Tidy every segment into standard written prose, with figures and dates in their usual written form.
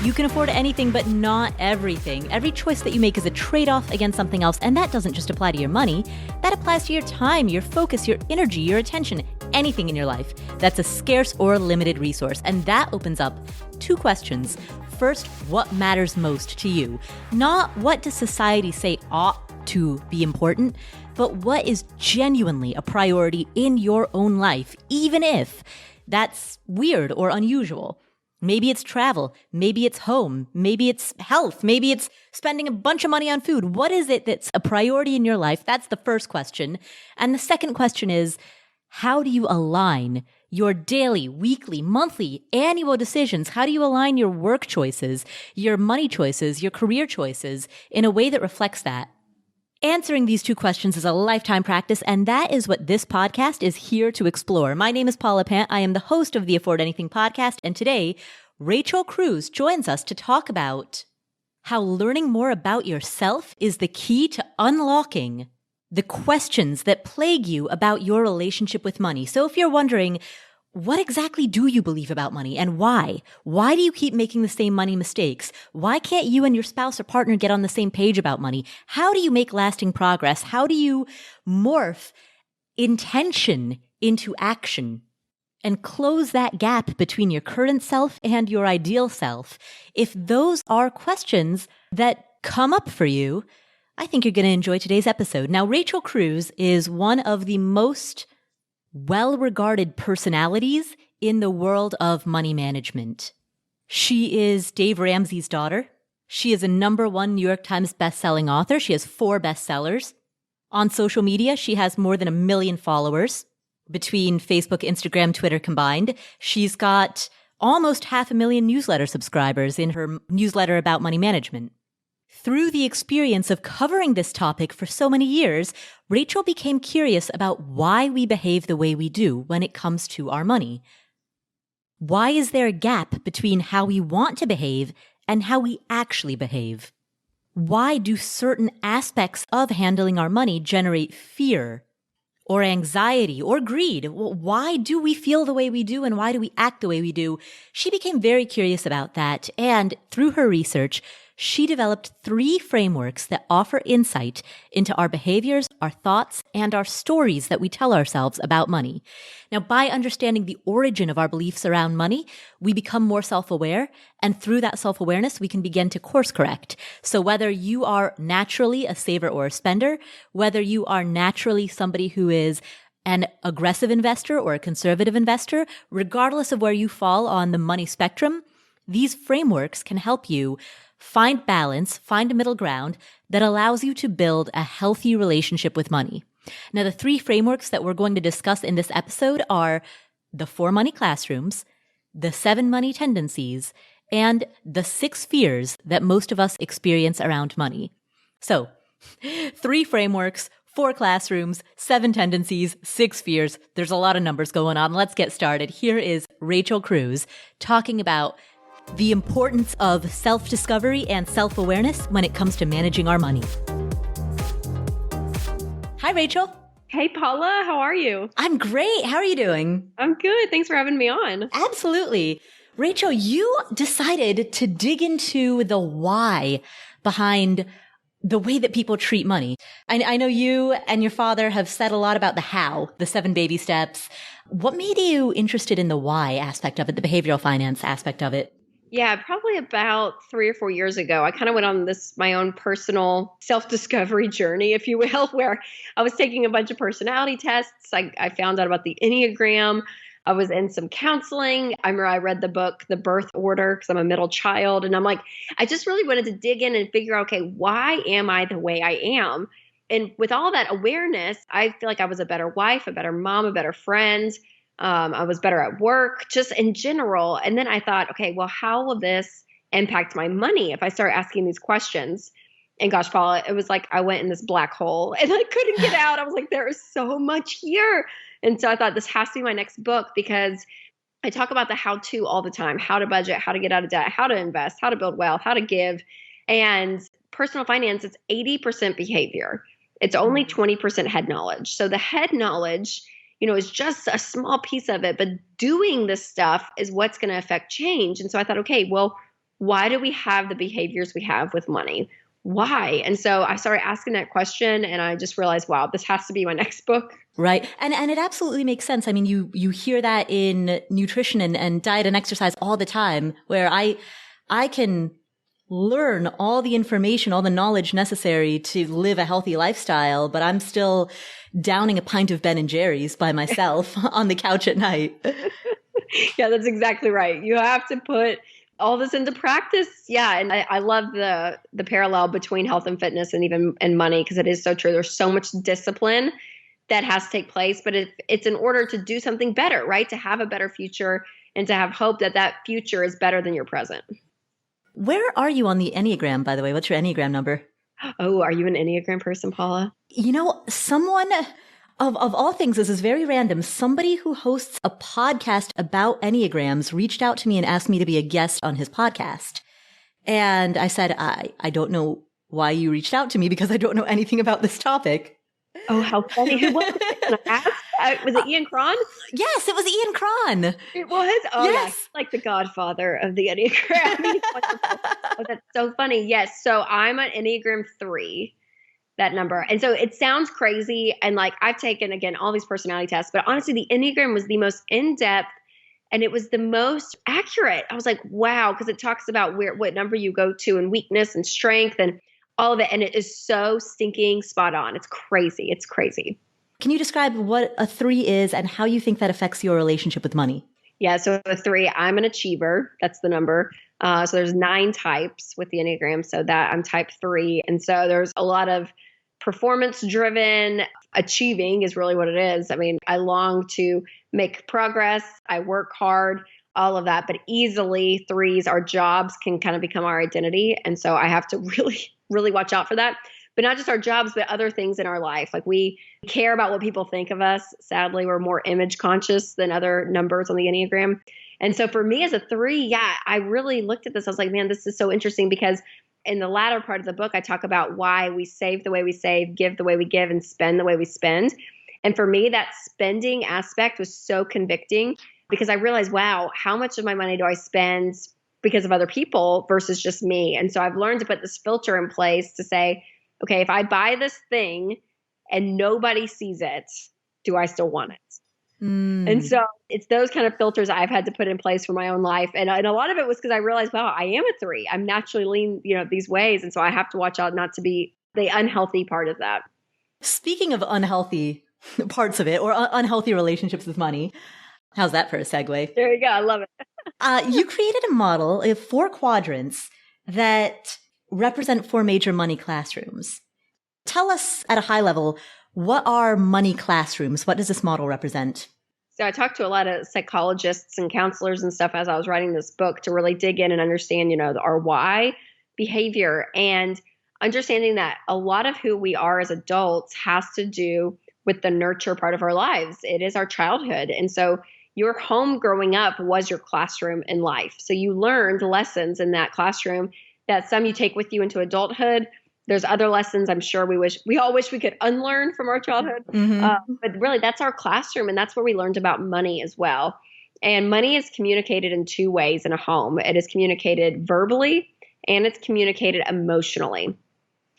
You can afford anything, but not everything. Every choice that you make is a trade-off against something else, and that doesn't just apply to your money. That applies to your time, your focus, your energy, your attention, anything in your life. That's a scarce or limited resource, and that opens up two questions. First, what matters most to you? Not what does society say ought to be important, but what is genuinely a priority in your own life, even if that's weird or unusual. Maybe it's travel, maybe it's home, maybe it's health, maybe it's spending a bunch of money on food. What is it that's a priority in your life? That's the first question. And the second question is, how do you align your daily, weekly, monthly, annual decisions? How do you align your work choices, your money choices, your career choices in a way that reflects that? Answering these two questions is a lifetime practice, and that is what this podcast is here to explore. My name is Paula Pant. I am the host of the Afford Anything podcast, and today, Rachel Cruze joins us to talk about how learning more about yourself is the key to unlocking the questions that plague you about your relationship with money. So if you're wondering, what exactly do you believe about money and why? Why do you keep making the same money mistakes? Why can't you and your spouse or partner get on the same page about money? How do you make lasting progress? How do you morph intention into action and close that gap between your current self and your ideal self? If those are questions that come up for you, I think you're going to enjoy today's episode. Now, Rachel Cruze is one of the most well-regarded personalities in the world of money management. She is Dave Ramsey's daughter. She is a #1 New York Times bestselling author. She has 4 bestsellers. On social media, she has more than 1 million followers between Facebook, Instagram, Twitter combined. She's got almost 500,000 newsletter subscribers in her newsletter about money management. Through the experience of covering this topic for so many years, Rachel became curious about why we behave the way we do when it comes to our money. Why is there a gap between how we want to behave and how we actually behave? Why do certain aspects of handling our money generate fear or anxiety or greed? Why do we feel the way we do and why do we act the way we do? She became very curious about that, and through her research, she developed 3 frameworks that offer insight into our behaviors, our thoughts, and our stories that we tell ourselves about money. Now, by understanding the origin of our beliefs around money, we become more self-aware, and through that self-awareness, we can begin to course correct. So whether you are naturally a saver or a spender, whether you are naturally somebody who is an aggressive investor or a conservative investor, regardless of where you fall on the money spectrum, these frameworks can help you find balance, find a middle ground that allows you to build a healthy relationship with money. Now, the 3 frameworks that we're going to discuss in this episode are the 4 money classrooms, the 7 money tendencies, and the 6 fears that most of us experience around money. So, 3 frameworks, 4 classrooms, 7 tendencies, 6 fears. There's a lot of numbers going on. Let's get started. Here is Rachel Cruze talking about the importance of self-discovery and self-awareness when it comes to managing our money. Hi, Rachel. Hey, Paula. How are you? I'm great. How are you doing? I'm good. Thanks for having me on. Absolutely. Rachel, you decided to dig into the why behind the way that people treat money. I know you and your father have said a lot about the how, the 7 baby steps. What made you interested in the why aspect of it, the behavioral finance aspect of it? Yeah, probably about 3 or 4 years ago, I kind of went on my own personal self-discovery journey, if you will, where I was taking a bunch of personality tests. I found out about the Enneagram. I was in some counseling. I remember I read the book, The Birth Order, because I'm a middle child. And I'm like, I just really wanted to dig in and figure out, okay, why am I the way I am? And with all that awareness, I feel like I was a better wife, a better mom, a better friend. I was better at work, just in general. And then I thought, okay, well, how will this impact my money if I start asking these questions? And gosh, Paula, it was like I went in this black hole and I couldn't get out. I was like, there is so much here. And so I thought this has to be my next book because I talk about the how-to all the time, how to budget, how to get out of debt, how to invest, how to build wealth, how to give. And personal finance, it's 80% behavior. It's only 20% head knowledge. So the head knowledge, is just a small piece of it, but doing this stuff is what's going to affect change. And so I thought, okay, well, why do we have the behaviors we have with money? Why? And so I started asking that question and I just realized, wow, this has to be my next book. Right. And it absolutely makes sense. I mean, you hear that in nutrition and diet and exercise all the time, where I can learn all the information, all the knowledge necessary to live a healthy lifestyle, but I'm still downing a pint of Ben and Jerry's by myself on the couch at night. Yeah, that's exactly right. You have to put all this into practice. Yeah. And I love the parallel between health and fitness and even and money, because it is so true. There's so much discipline that has to take place, but it's in order to do something better, right? To have a better future and to have hope that that future is better than your present. Where are you on the Enneagram, by the way? What's your Enneagram number? Oh, are you an Enneagram person, Paula? You know, someone of all things, this is very random. Somebody who hosts a podcast about Enneagrams reached out to me and asked me to be a guest on his podcast. And I said, I don't know why you reached out to me because I don't know anything about this topic. Oh, how funny. Who was it? Can I ask? Was it Ian Cron? Yes, it was Ian Cron. It was? Oh, yes. Yes. Like the godfather of the Enneagram. Oh, that's so funny. Yes. So I'm an Enneagram 3, that number. And so it sounds crazy. And like I've taken, again, all these personality tests, but honestly, the Enneagram was the most in-depth and it was the most accurate. I was like, wow, because it talks about what number you go to and weakness and strength and all of it. And it is so stinking spot on. It's crazy. It's crazy. Can you describe what a 3 is and how you think that affects your relationship with money? Yeah. So a 3, I'm an achiever. That's the number. So there's 9 types with the Enneagram. So that I'm type 3. And so there's a lot of performance driven. Achieving is really what it is. I mean, I long to make progress. I work hard, all of that, but easily 3s, our jobs can kind of become our identity. And so I have to really watch out for that. But not just our jobs, but other things in our life. Like we care about what people think of us. Sadly, we're more image conscious than other numbers on the Enneagram. And so for me as a 3, yeah, I really looked at this. I was like, man, this is so interesting because in the latter part of the book, I talk about why we save the way we save, give the way we give, and spend the way we spend. And for me, that spending aspect was so convicting because I realized, wow, how much of my money do I spend because of other people versus just me? And so I've learned to put this filter in place to say, okay, if I buy this thing and nobody sees it, do I still want it? And so it's those kind of filters I've had to put in place for my own life. And a lot of it was because I realized, wow, I am a 3. I'm naturally lean, these ways. And so I have to watch out not to be the unhealthy part of that. Speaking of unhealthy parts of it or unhealthy relationships with money, how's that for a segue? There you go. I love it. You created a model of 4 quadrants that represent 4 major money classrooms. Tell us at a high level, what are money classrooms? What does this model represent? So I talked to a lot of psychologists and counselors and stuff as I was writing this book to really dig in and understand, our why behavior and understanding that a lot of who we are as adults has to do with the nurture part of our lives. It is our childhood. And so your home growing up was your classroom in life. So you learned lessons in that classroom that some you take with you into adulthood. There's other lessons I'm sure we all wish we could unlearn from our childhood. Mm-hmm. But really, that's our classroom. And that's where we learned about money as well. And money is communicated in 2 ways in a home. It is communicated verbally and it's communicated emotionally.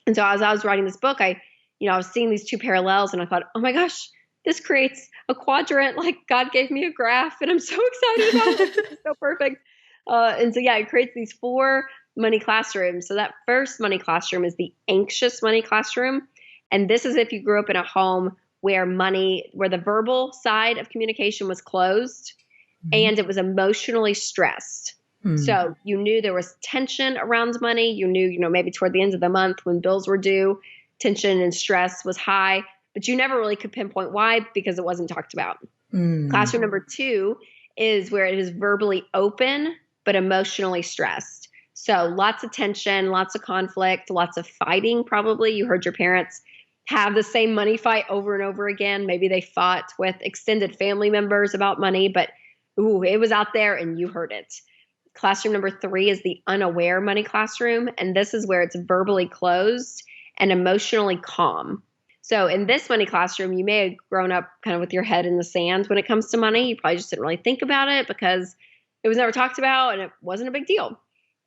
And so as I was writing this book, I was seeing these 2 parallels and I thought, oh my gosh, this creates a quadrant. Like God gave me a graph and I'm so excited about it. It's so perfect. And so, it creates these 4 money classrooms. So that first money classroom is the anxious money classroom. And this is if you grew up in a home where the verbal side of communication was closed and it was emotionally stressed. So you knew there was tension around money. You knew, maybe toward the end of the month when bills were due, tension and stress was high, but you never really could pinpoint why because it wasn't talked about. Classroom number 2 is where it is verbally open, but emotionally stressed. So lots of tension, lots of conflict, lots of fighting. Probably you heard your parents have the same money fight over and over again. Maybe they fought with extended family members about money, but it was out there and you heard it. Classroom number 3 is the unaware money classroom. And this is where it's verbally closed and emotionally calm. So in this money classroom, you may have grown up kind of with your head in the sand when it comes to money. You probably just didn't really think about it because it was never talked about and it wasn't a big deal.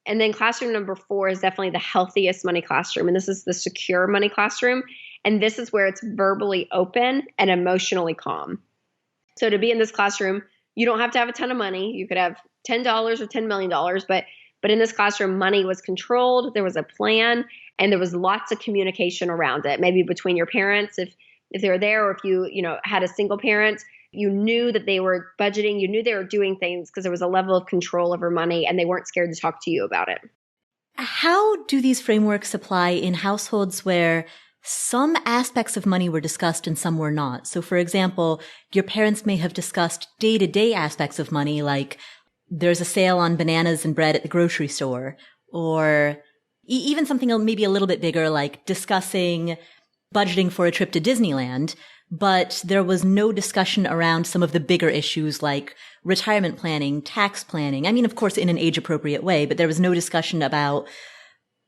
And then classroom number 4 is definitely the healthiest money classroom. And this is the secure money classroom. And this is where it's verbally open and emotionally calm. So to be in this classroom, you don't have to have a ton of money. You could have $10 or $10 million, but in this classroom, money was controlled. There was a plan, and there was lots of communication around it. Maybe between your parents, if they were there, or if you had a single parent, you knew that they were budgeting. You knew they were doing things because there was a level of control over money, and they weren't scared to talk to you about it. How do these frameworks apply in households where some aspects of money were discussed and some were not? So, for example, your parents may have discussed day-to-day aspects of money, like there's a sale on bananas and bread at the grocery store, or even something maybe a little bit bigger, like discussing budgeting for a trip to Disneyland. But there was no discussion around some of the bigger issues like retirement planning, tax planning. I mean, of course, in an age-appropriate way, but there was no discussion about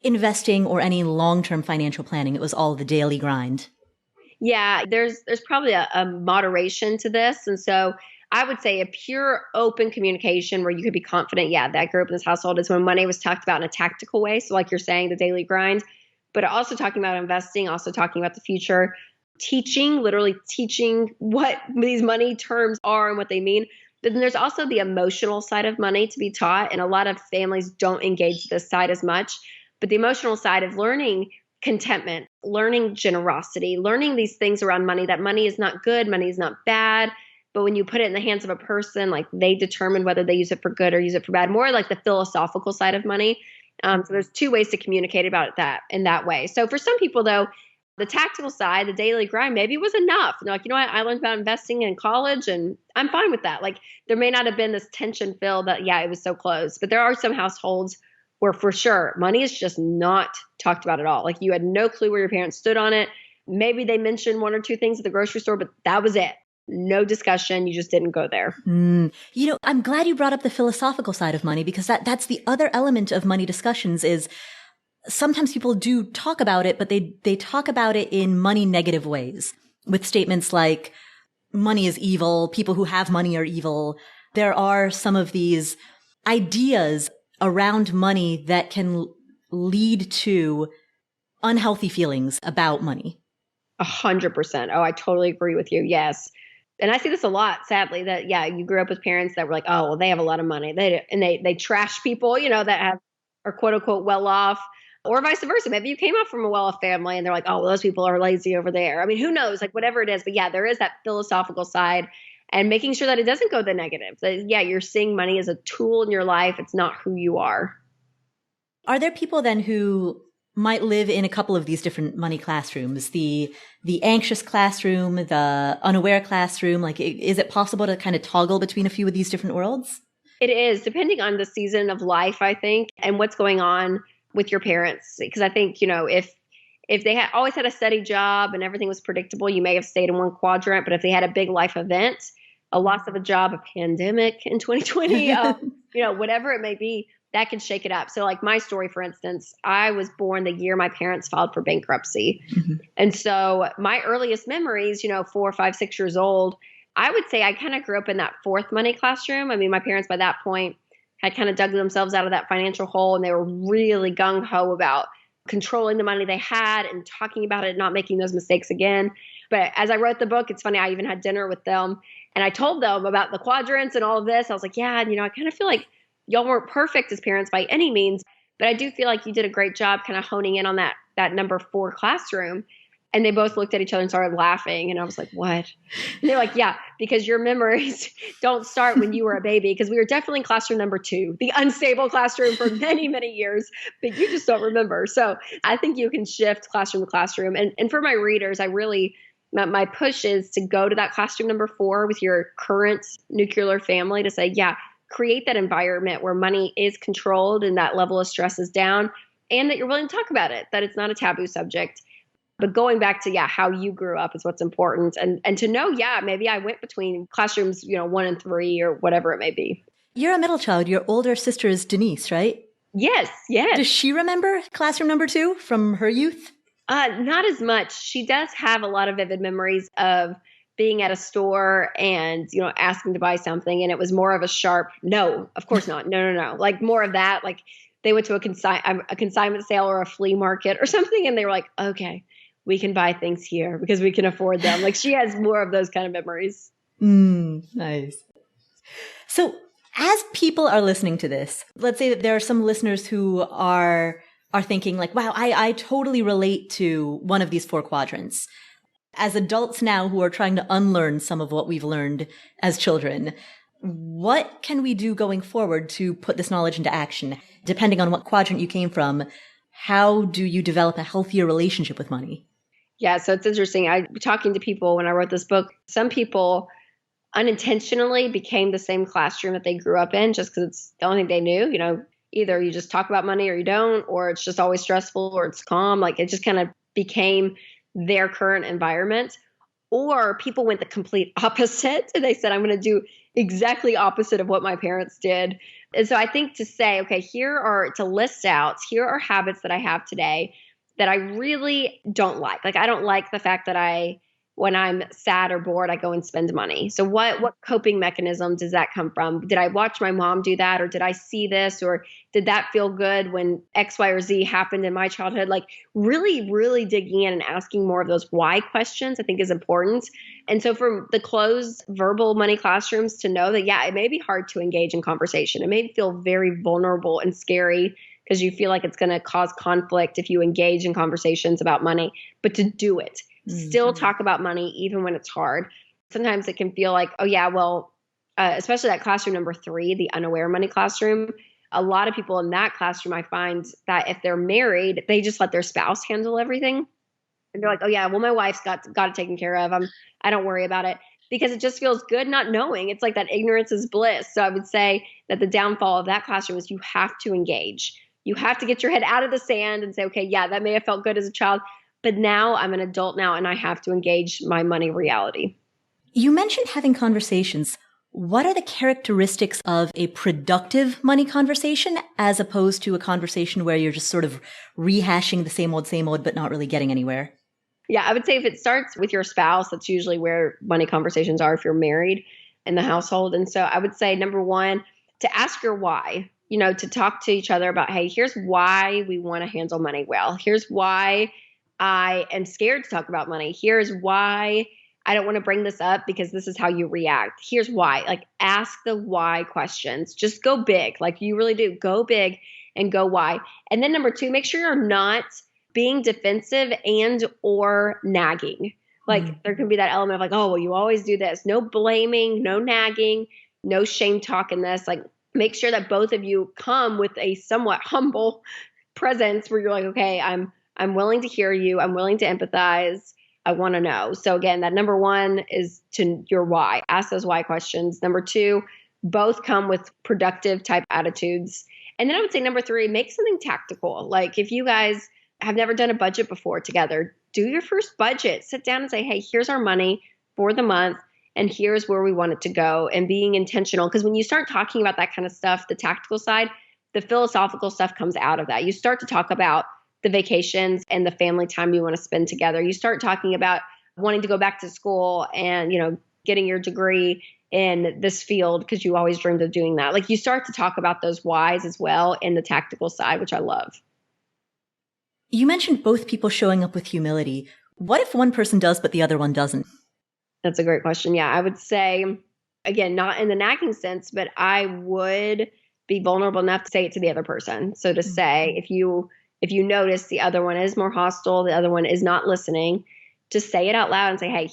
investing or any long-term financial planning. It was all the daily grind. Yeah, there's probably a moderation to this. And so I would say a pure open communication where you could be confident, yeah, that I grew up in this household is when money was talked about in a tactical way. So like you're saying, the daily grind, but also talking about investing, also talking about the future, literally teaching what these money terms are and what they mean. But then there's also the emotional side of money to be taught. And a lot of families don't engage this side as much. But the emotional side of learning contentment, learning generosity, learning these things around money, that money is not good, money is not bad. But when you put it in the hands of a person, like they determine whether they use it for good or use it for bad, more like the philosophical side of money. So there's 2 ways to communicate about that in that way. So for some people, though, the tactical side, the daily grind, maybe was enough. They're like, you know what, I learned about investing in college and I'm fine with that. Like there may not have been this tension filled that, yeah, it was so close. But there are some households where for sure money is just not talked about at all. Like you had no clue where your parents stood on it. Maybe they mentioned 1 or 2 things at the grocery store, but that was it. No discussion. You just didn't go there. I'm glad you brought up the philosophical side of money, because that's the other element of money discussions is sometimes people do talk about it, but they talk about it in money negative ways with statements like money is evil. People who have money are evil. There are some of these ideas around money that can lead to unhealthy feelings about money. 100%. Oh, I totally agree with you. Yes. And I see this a lot, sadly, that, yeah, you grew up with parents that were like, oh, well, they have a lot of money. They trash people, that are quote unquote well off, or vice versa. Maybe you came up from a well-off family and they're like, oh, well, those people are lazy over there. I mean, who knows, like whatever it is. But yeah, there is that philosophical side and making sure that it doesn't go the negative. That, yeah, you're seeing money as a tool in your life. It's not who you are. Are there people then who might live in a couple of these different money classrooms, the anxious classroom, the unaware classroom? Like, is it possible to kind of toggle between a few of these different worlds? It is, depending on the season of life, I think, and what's going on with your parents. Because I think, if they had always had a steady job and everything was predictable, you may have stayed in one quadrant. But if they had a big life event, a loss of a job, a pandemic in 2020, whatever it may be, that can shake it up. So like my story, for instance, I was born the year my parents filed for bankruptcy. Mm-hmm. And so my earliest memories, 4, 5, 6 years old, I would say I kind of grew up in that 4th money classroom. I mean, my parents by that point had kind of dug themselves out of that financial hole, and they were really gung-ho about controlling the money they had and talking about it and not making those mistakes again. But as I wrote the book, it's funny, I even had dinner with them and I told them about the quadrants and all of this. I was like, yeah, I kind of feel like y'all weren't perfect as parents by any means, but I do feel like you did a great job kind of honing in on that number 4 classroom. And they both looked at each other and started laughing. And I was like, what? And they're like, yeah, because your memories don't start when you were a baby, because we were definitely in classroom number 2, the unstable classroom for many, many years, but you just don't remember. So I think you can shift classroom to classroom. And for my readers, my push is to go to that classroom number 4 with your current nuclear family to say, yeah, create that environment where money is controlled and that level of stress is down, and that you're willing to talk about it, that it's not a taboo subject. But going back to, how you grew up is what's important. And to know, maybe I went between classrooms, 1 and 3 or whatever it may be. You're a middle child. Your older sister is Denise, right? Yes. Does she remember classroom number 2 from her youth? Not as much. She does have a lot of vivid memories of being at a store and, asking to buy something. And it was more of a sharp, no, of course not. No. Like more of that, like they went to a consignment sale or a flea market or something, and they were like, okay, we can buy things here because we can afford them. Like she has more of those kind of memories. Nice. So as people are listening to this, let's say that there are some listeners who are thinking like, wow, I totally relate to one of these four quadrants. As adults now who are trying to unlearn some of what we've learned as children, what can we do going forward to put this knowledge into action? Depending on what quadrant you came from, how do you develop a healthier relationship with money? Yeah, so it's interesting. I talking to people when I wrote this book, some people unintentionally became the same classroom that they grew up in just because it's the only thing they knew. Either you just talk about money or you don't, or it's just always stressful or it's calm. Like it just kind of became their current environment. Or people went the complete opposite. And they said, I'm going to do exactly opposite of what my parents did. And so I think to say, okay, to list out, here are habits that I have today that I really don't like. Like I don't like the fact that when I'm sad or bored, I go and spend money. So what coping mechanism does that come from? Did I watch my mom do that? Or did I see this? Or did that feel good when X, Y, or Z happened in my childhood? Like really, really digging in and asking more of those why questions, I think is important. And so for the closed verbal money classrooms to know that, yeah, it may be hard to engage in conversation. It may feel very vulnerable and scary because you feel like it's going to cause conflict if you engage in conversations about money, but to do it. Still talk about money even when it's hard. Sometimes it can feel like, oh yeah, well, especially that classroom number 3, the unaware money classroom. A lot of people in that classroom, I find that if they're married, they just let their spouse handle everything. And they're like, oh yeah, well, my wife's got it taken care of. I don't worry about it because it just feels good not knowing. It's like that ignorance is bliss. So I would say that the downfall of that classroom is you have to engage. You have to get your head out of the sand and say, okay, yeah, that may have felt good as a child, but now I'm an adult now and I have to engage my money reality. You mentioned having conversations. What are the characteristics of a productive money conversation as opposed to a conversation where you're just sort of rehashing the same old, but not really getting anywhere? Yeah, I would say if it starts with your spouse, that's usually where money conversations are if you're married in the household. And so I would say, number one, to ask your why, to talk to each other about, hey, here's why we want to handle money well. Here's why I am scared to talk about money. Here's why I don't want to bring this up because this is how you react. Here's why. Like ask the why questions. Just go big. Like you really do. Go big and go why. And then number 2, make sure you're not being defensive and or nagging. Like there can be that element of like, oh, well, you always do this. No blaming, no nagging, no shame talk in this. Like make sure that both of you come with a somewhat humble presence where you're like, okay, I'm willing to hear you. I'm willing to empathize. I want to know. So again, that number 1 is to your why. Ask those why questions. Number 2, both come with productive type attitudes. And then I would say number 3, make something tactical. Like if you guys have never done a budget before together, do your first budget. Sit down and say, hey, here's our money for the month. And here's where we want it to go. And being intentional. Because when you start talking about that kind of stuff, the tactical side, the philosophical stuff comes out of that. You start to talk about the vacations and the family time you want to spend together. You start talking about wanting to go back to school and, getting your degree in this field because you always dreamed of doing that. Like you start to talk about those whys as well in the tactical side, which I love. You mentioned both people showing up with humility. What if one person does, but the other one doesn't? That's a great question. Yeah, I would say, again, not in the nagging sense, but I would be vulnerable enough to say it to the other person. So to say, if you notice the other one is more hostile, the other one is not listening, just say it out loud and say, hey,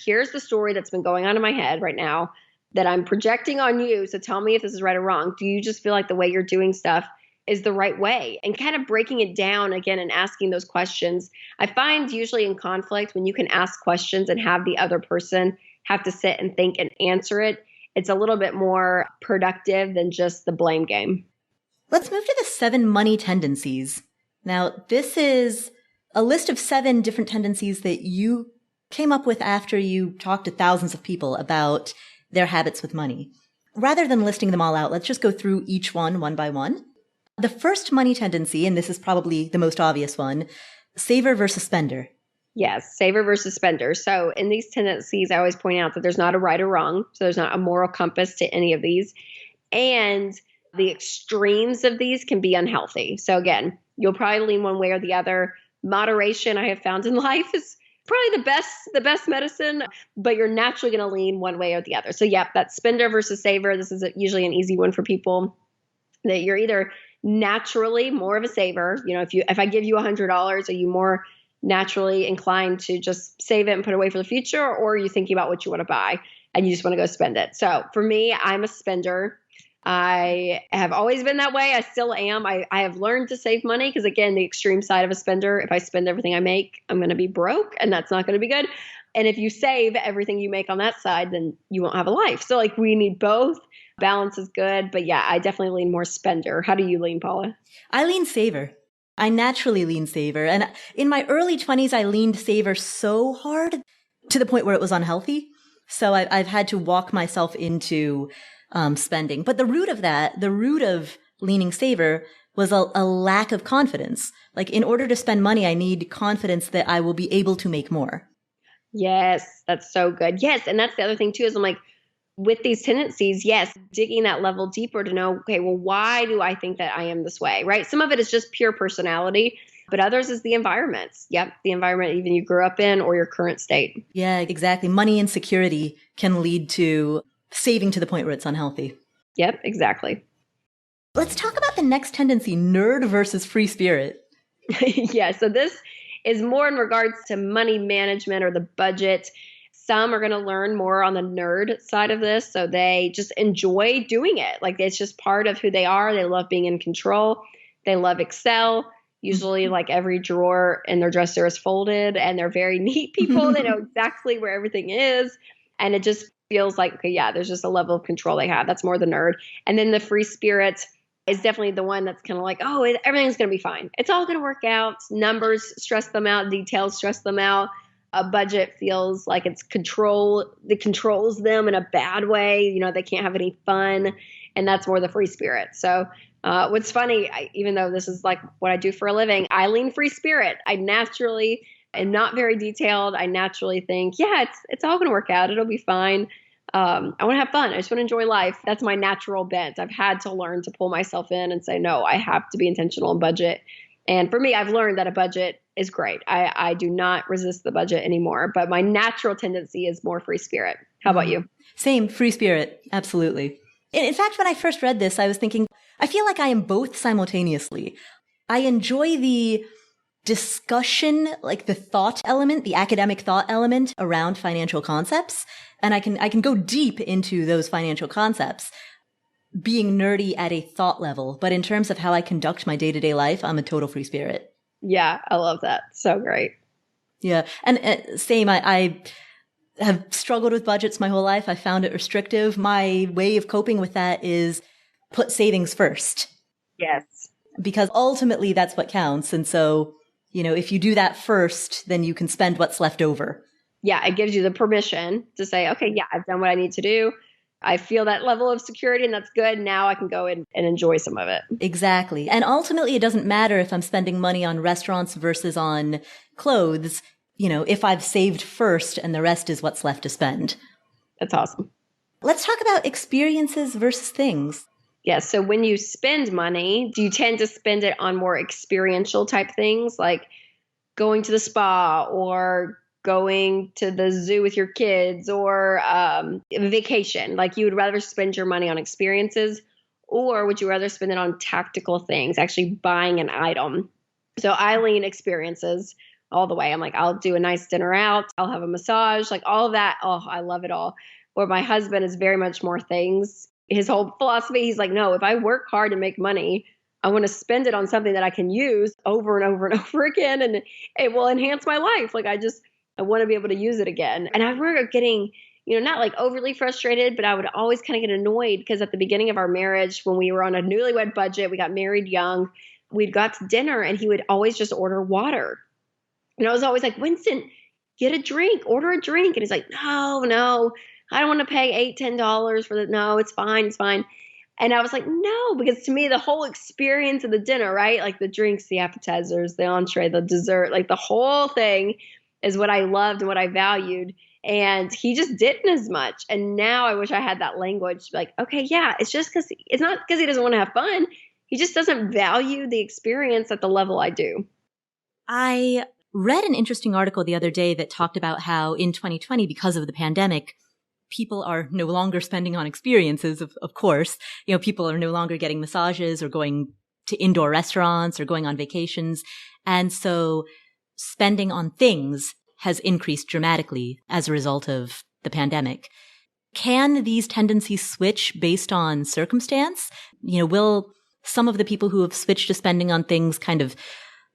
here's the story that's been going on in my head right now that I'm projecting on you. So tell me if this is right or wrong. Do you just feel like the way you're doing stuff is the right way? And kind of breaking it down again and asking those questions. I find usually in conflict, when you can ask questions and have the other person have to sit and think and answer it, it's a little bit more productive than just the blame game. Let's move to the 7 money tendencies. Now, this is a list of 7 different tendencies that you came up with after you talked to thousands of people about their habits with money. Rather than listing them all out, let's just go through each one by one. The first money tendency, and this is probably the most obvious one, saver versus spender. Yes, saver versus spender. So in these tendencies, I always point out that there's not a right or wrong. So there's not a moral compass to any of these. And The extremes of these can be unhealthy. So again, you'll probably lean one way or the other. Moderation, I have found in life, is probably the best medicine, but you're naturally going to lean one way or the other. So yeah, that spender versus saver, this is usually an easy one for people, that you're either naturally more of a saver. If I give you $100, are you more naturally inclined to just save it and put it away for the future, or are you thinking about what you want to buy and you just want to go spend it? So for me, I'm a spender. I have always been that way. I still am. I have learned to save money because, again, the extreme side of a spender, if I spend everything I make, I'm going to be broke, and that's not going to be good. And if you save everything you make on that side, then you won't have a life. So we need both. Balance is good. But yeah, I definitely lean more spender. How do you lean, Paula? I lean saver. I naturally lean saver. And in my early 20s, I leaned saver so hard to the point where it was unhealthy. So I've had to walk myself into spending. But the root of leaning saver was a lack of confidence. In order to spend money, I need confidence that I will be able to make more. Yes, that's so good. Yes. And that's the other thing too, is I'm like, with these tendencies, yes, digging that level deeper to know, okay, well, why do I think that I am this way, right? Some of it is just pure personality, but others is the environments. Yep, the environment even you grew up in or your current state. Yeah, exactly. Money insecurity can lead to saving to the point where it's unhealthy. Yep, exactly. Let's talk about the next tendency, nerd versus free spirit. Yeah, so this is more in regards to money management or the budget. Some are going to learn more on the nerd side of this. So they just enjoy doing it. It's just part of who they are. They love being in control. They love Excel. Usually every drawer in their dresser is folded, and they're very neat people. They know exactly where everything is. And it just feels like, okay, yeah, there's just a level of control they have. That's more the nerd. And then the free spirit is definitely the one that's kind of like, oh, everything's going to be fine. It's all going to work out. Numbers stress them out. Details stress them out. A budget feels like it controls them in a bad way. They can't have any fun. And that's more the free spirit. So what's funny, even though this is what I do for a living, I lean free spirit. I naturally am not very detailed. I naturally think, yeah, it's all going to work out. It'll be fine. I want to have fun. I just want to enjoy life. That's my natural bent. I've had to learn to pull myself in and say, no, I have to be intentional on budget. And for me, I've learned that a budget is great. I do not resist the budget anymore, but my natural tendency is more free spirit. How about you? Same, free spirit. Absolutely. In fact, when I first read this, I was thinking, I feel like I am both simultaneously. I enjoy the discussion, the thought element, the academic thought element around financial concepts. And I can go deep into those financial concepts, being nerdy at a thought level. But in terms of how I conduct my day-to-day life, I'm a total free spirit. Yeah, I love that. So great. Yeah. And same, I have struggled with budgets my whole life. I found it restrictive. My way of coping with that is put savings first. Yes. Because ultimately that's what counts. And so, if you do that first, then you can spend what's left over. Yeah, it gives you the permission to say, okay, yeah, I've done what I need to do. I feel that level of security, and that's good. Now I can go in and enjoy some of it. Exactly. And ultimately, it doesn't matter if I'm spending money on restaurants versus on clothes, if I've saved first and the rest is what's left to spend. That's awesome. Let's talk about experiences versus things. Yeah. So when you spend money, do you tend to spend it on more experiential type things like going to the spa or going to the zoo with your kids or a vacation? You would rather spend your money on experiences, or would you rather spend it on tactical things, actually buying an item? So I lean experiences all the way. I'm like, I'll do a nice dinner out. I'll have a massage, all of that. Oh, I love it all. Or my husband is very much more things. His whole philosophy, he's like, no, if I work hard to make money, I want to spend it on something that I can use over and over and over again. And it will enhance my life. I want to be able to use it again. And I remember getting, not overly frustrated, but I would always kind of get annoyed because at the beginning of our marriage, when we were on a newlywed budget, we got married young, we'd got to dinner and he would always just order water. And I was always like, Winston, get a drink, order a drink. And he's like, no, I don't want to pay $8-10 for that. No, it's fine. And I was like, no, because to me, the whole experience of the dinner, right? The drinks, the appetizers, the entree, the dessert, the whole thing is what I loved and what I valued. And he just didn't as much. And now I wish I had that language, like, okay, yeah, it's just because it's not because he doesn't want to have fun. He just doesn't value the experience at the level I do. I read an interesting article the other day that talked about how in 2020, because of the pandemic, people are no longer spending on experiences, of course. You know, people are no longer getting massages or going to indoor restaurants or going on vacations. And so spending on things has increased dramatically as a result of the pandemic. Can these tendencies switch based on circumstance? You know, will some of the people who have switched to spending on things kind of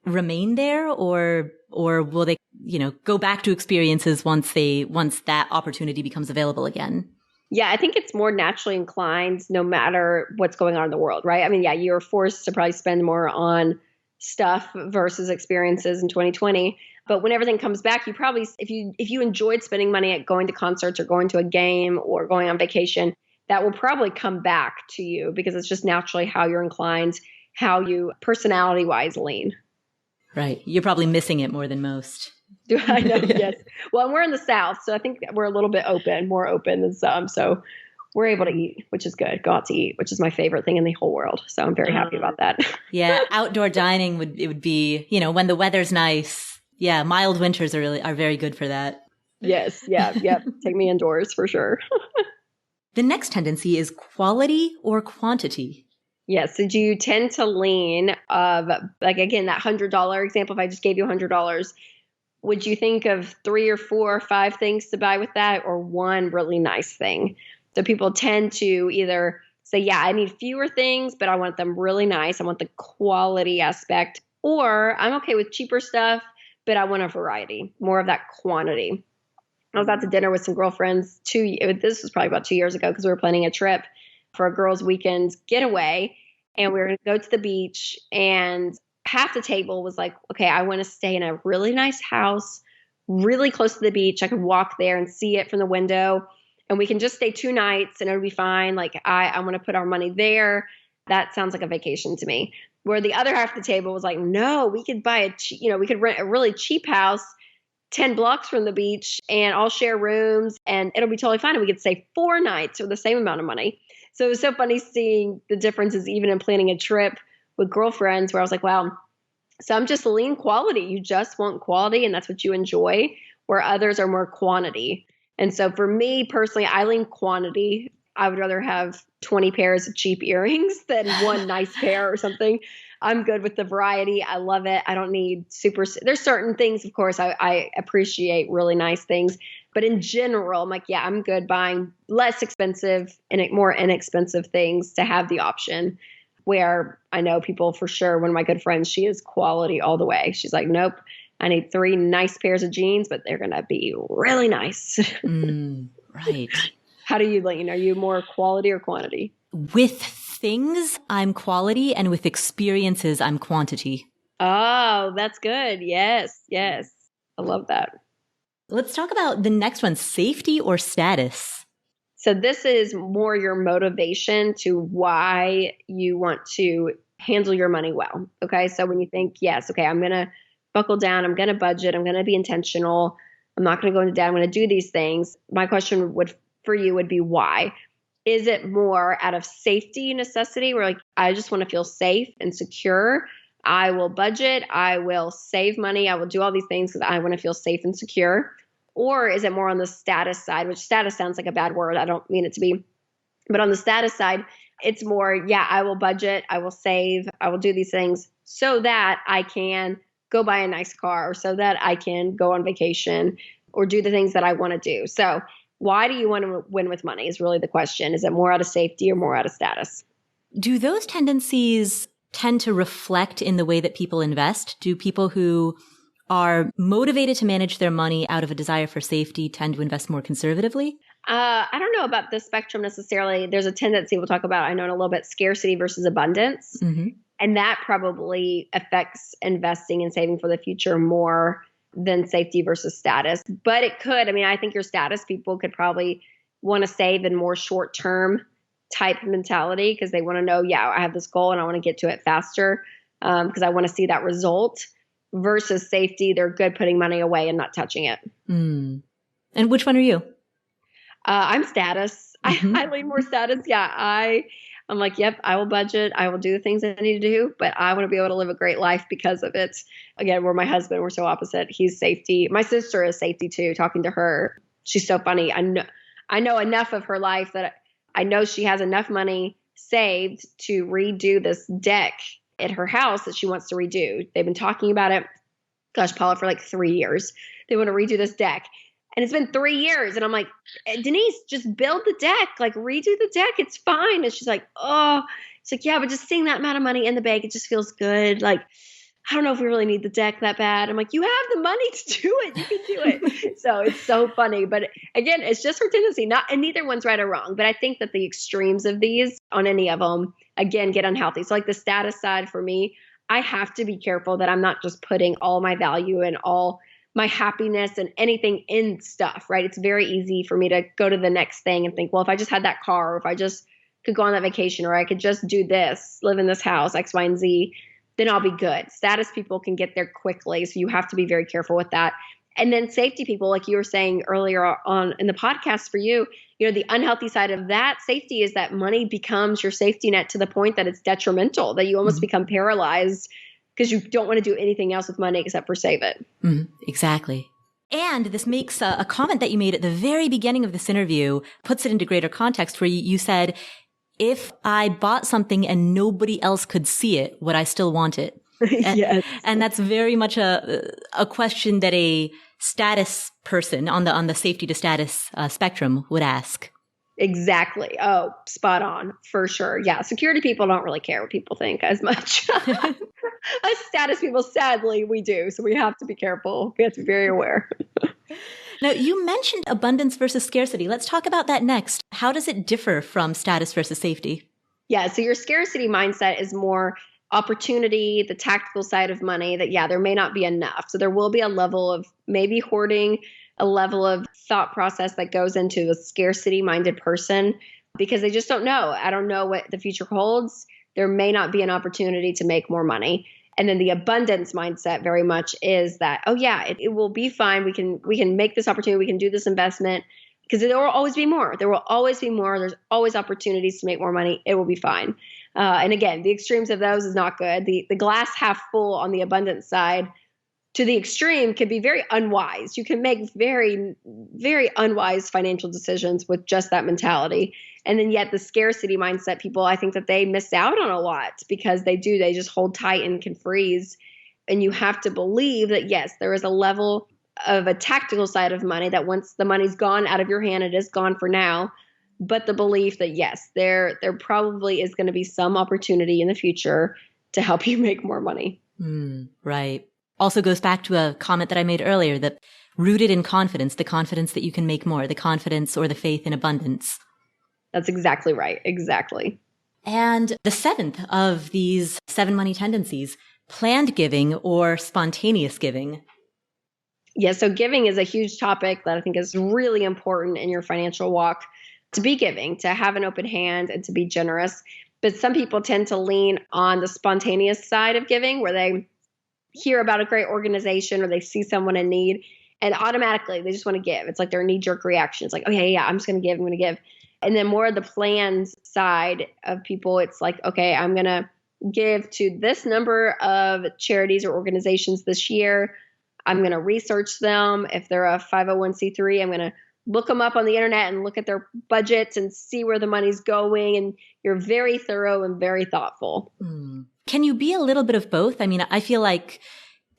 remain there, or will they, you know, go back to experiences once that opportunity becomes available again? Yeah, I think it's more naturally inclined no matter what's going on in the world, right? I mean, yeah, you're forced to probably spend more on stuff versus experiences in 2020. But when everything comes back, you probably, if you enjoyed spending money at going to concerts or going to a game or going on vacation, that will probably come back to you because it's just naturally how you're inclined, how you personality-wise lean. Right. You're probably missing it more than most. Do I know? Yes. Well, we're in the South, so I think we're a little bit more open than some. So we're able to eat, which is good. Go out to eat, which is my favorite thing in the whole world. So I'm very happy about that. Yeah. Outdoor dining would be, you know, when the weather's nice. Yeah. Mild winters are very good for that. Yes. Yeah. Yep. Take me indoors for sure. The next tendency is quality or quantity. Yes. So do you tend to lean of, like, again, that $100 example, if I just gave you $100, would you think of 3 or 4 or 5 things to buy with that, or one really nice thing? So people tend to either say, yeah, I need fewer things, but I want them really nice. I want the quality aspect, or I'm okay with cheaper stuff, but I want a variety, more of that quantity. I was out to dinner with some girlfriends this was probably about 2 years ago, because we were planning a trip for a girls' weekend getaway, and we were going to go to the beach, and half the table was like, okay, I want to stay in a really nice house, really close to the beach. I could walk there and see it from the window, and we can just stay 2 nights and it'll be fine. Like, I want to put our money there. That sounds like a vacation to me. Where the other half of the table was like, no, we could we could rent a really cheap house 10 blocks from the beach and all share rooms and it'll be totally fine. And we could stay 4 nights for the same amount of money. So it was so funny seeing the differences even in planning a trip with girlfriends, where I was like, wow, some just lean quality. You just want quality and that's what you enjoy, where others are more quantity. And so for me personally, I lean quantity. I would rather have 20 pairs of cheap earrings than one nice pair or something. I'm good with the variety. I love it. I don't need there's certain things, of course, I appreciate really nice things. But in general, I'm like, yeah, I'm good buying less expensive and more inexpensive things to have the option. Where I know people for sure, one of my good friends, she is quality all the way. She's like, nope, I need 3 nice pairs of jeans, but they're going to be really nice. Right. How do you lean? Are you more quality or quantity? With things, I'm quality, and with experiences, I'm quantity. Oh, that's good. Yes. Yes. I love that. Let's talk about the next one, safety or status. So this is more your motivation to why you want to handle your money well. Okay. So when you think, yes, okay, I'm going to buckle down, I'm going to budget, I'm going to be intentional, I'm not going to go into debt, I'm going to do these things. My question for you would be why? Is it more out of safety necessity, where like, I just want to feel safe and secure? I will budget, I will save money, I will do all these things because I want to feel safe and secure. Or is it more on the status side, which status sounds like a bad word. I don't mean it to be. But on the status side, it's more, yeah, I will budget, I will save, I will do these things so that I can go buy a nice car, or so that I can go on vacation or do the things that I want to do. So why do you want to win with money is really the question. Is it more out of safety or more out of status? Do those tendencies tend to reflect in the way that people invest? Do people who are motivated to manage their money out of a desire for safety tend to invest more conservatively? I don't know about this spectrum necessarily. There's a tendency we'll talk about, I know in a little bit, scarcity versus abundance. Mm-hmm. And that probably affects investing and saving for the future more than safety versus status. But it could. I mean, I think your status people could probably want to save in more short-term type mentality because they want to know, yeah, I have this goal and I want to get to it faster because I want to see that result. Versus safety, they're good putting money away and not touching it. Mm. And which one are you? I'm status. Mm-hmm. I lean more status. Yeah, I'm like, yep, I will budget. I will do the things I need to do, but I want to be able to live a great life because of it. Again, we're my husband. We're so opposite. He's safety. My sister is safety too. Talking to her, she's so funny. I know enough of her life that I know she has enough money saved to redo this deck at her house that she wants to redo. They've been talking about it, gosh, Paula, for like 3 years. They want to redo this deck. And it's been 3 years. And I'm like, Denise, just build the deck, like redo the deck. It's fine. And she's like, oh, it's like, yeah, but just seeing that amount of money in the bank, it just feels good. Like, I don't know if we really need the deck that bad. I'm like, you have the money to do it. You can do it. So it's so funny. But again, it's just her tendency. And neither one's right or wrong. But I think that the extremes of these on any of them, again, get unhealthy. So like the status side for me, I have to be careful that I'm not just putting all my value and all my happiness and anything in stuff, right? It's very easy for me to go to the next thing and think, well, if I just had that car, or if I just could go on that vacation, or I could just do this, live in this house, X, Y, and Z, then I'll be good. Status people can get there quickly. So you have to be very careful with that. And then safety people, like you were saying earlier on in the podcast for you, the unhealthy side of that safety is that money becomes your safety net to the point that it's detrimental, that you almost become paralyzed because you don't want to do anything else with money except for save it. Exactly. And this makes a comment that you made at the very beginning of this interview, puts it into greater context, where you said, if I bought something and nobody else could see it, would I still want it? Yes. And that's very much a question that a status person on the safety to status spectrum would ask. Exactly. Oh, spot on for sure. Yeah. Security people don't really care what people think as much. Us status people, sadly, we do. So we have to be careful. We have to be very aware. Now, you mentioned abundance versus scarcity. Let's talk about that next. How does it differ from status versus safety? Yeah. So your scarcity mindset is more opportunity, the tactical side of money that, yeah, there may not be enough. So there will be a level of maybe hoarding, a level of thought process that goes into a scarcity minded person because they just don't know. I don't know what the future holds. There may not be an opportunity to make more money. And then the abundance mindset very much is that, oh yeah, it will be fine. We can make this opportunity. We can do this investment because there will always be more. There will always be more. There's always opportunities to make more money. It will be fine. And again, the extremes of those is not good. The glass half full on the abundance side to the extreme can be very unwise. You can make very, very unwise financial decisions with just that mentality. And then yet the scarcity mindset people, I think that they miss out on a lot because they just hold tight and can freeze. And you have to believe that, yes, there is a level of a tactical side of money that once the money's gone out of your hand, it is gone for now. But the belief that, yes, there probably is going to be some opportunity in the future to help you make more money. Right. Also goes back to a comment that I made earlier, that rooted in confidence, the confidence that you can make more, the confidence or the faith in abundance. That's exactly right. Exactly. And the seventh of these 7 money tendencies, planned giving or spontaneous giving. Yeah. So giving is a huge topic that I think is really important in your financial walk, to be giving, to have an open hand and to be generous. But some people tend to lean on the spontaneous side of giving where they hear about a great organization or they see someone in need and automatically they just want to give. It's like their knee-jerk reaction. It's like, okay, yeah, I'm just going to give. I'm going to give. And then more of the planned side of people, it's like, okay, I'm going to give to this number of charities or organizations this year. I'm going to research them. If they're a 501c3, I'm going to look them up on the internet and look at their budgets and see where the money's going. And you're very thorough and very thoughtful. Can you be a little bit of both? I mean, I feel like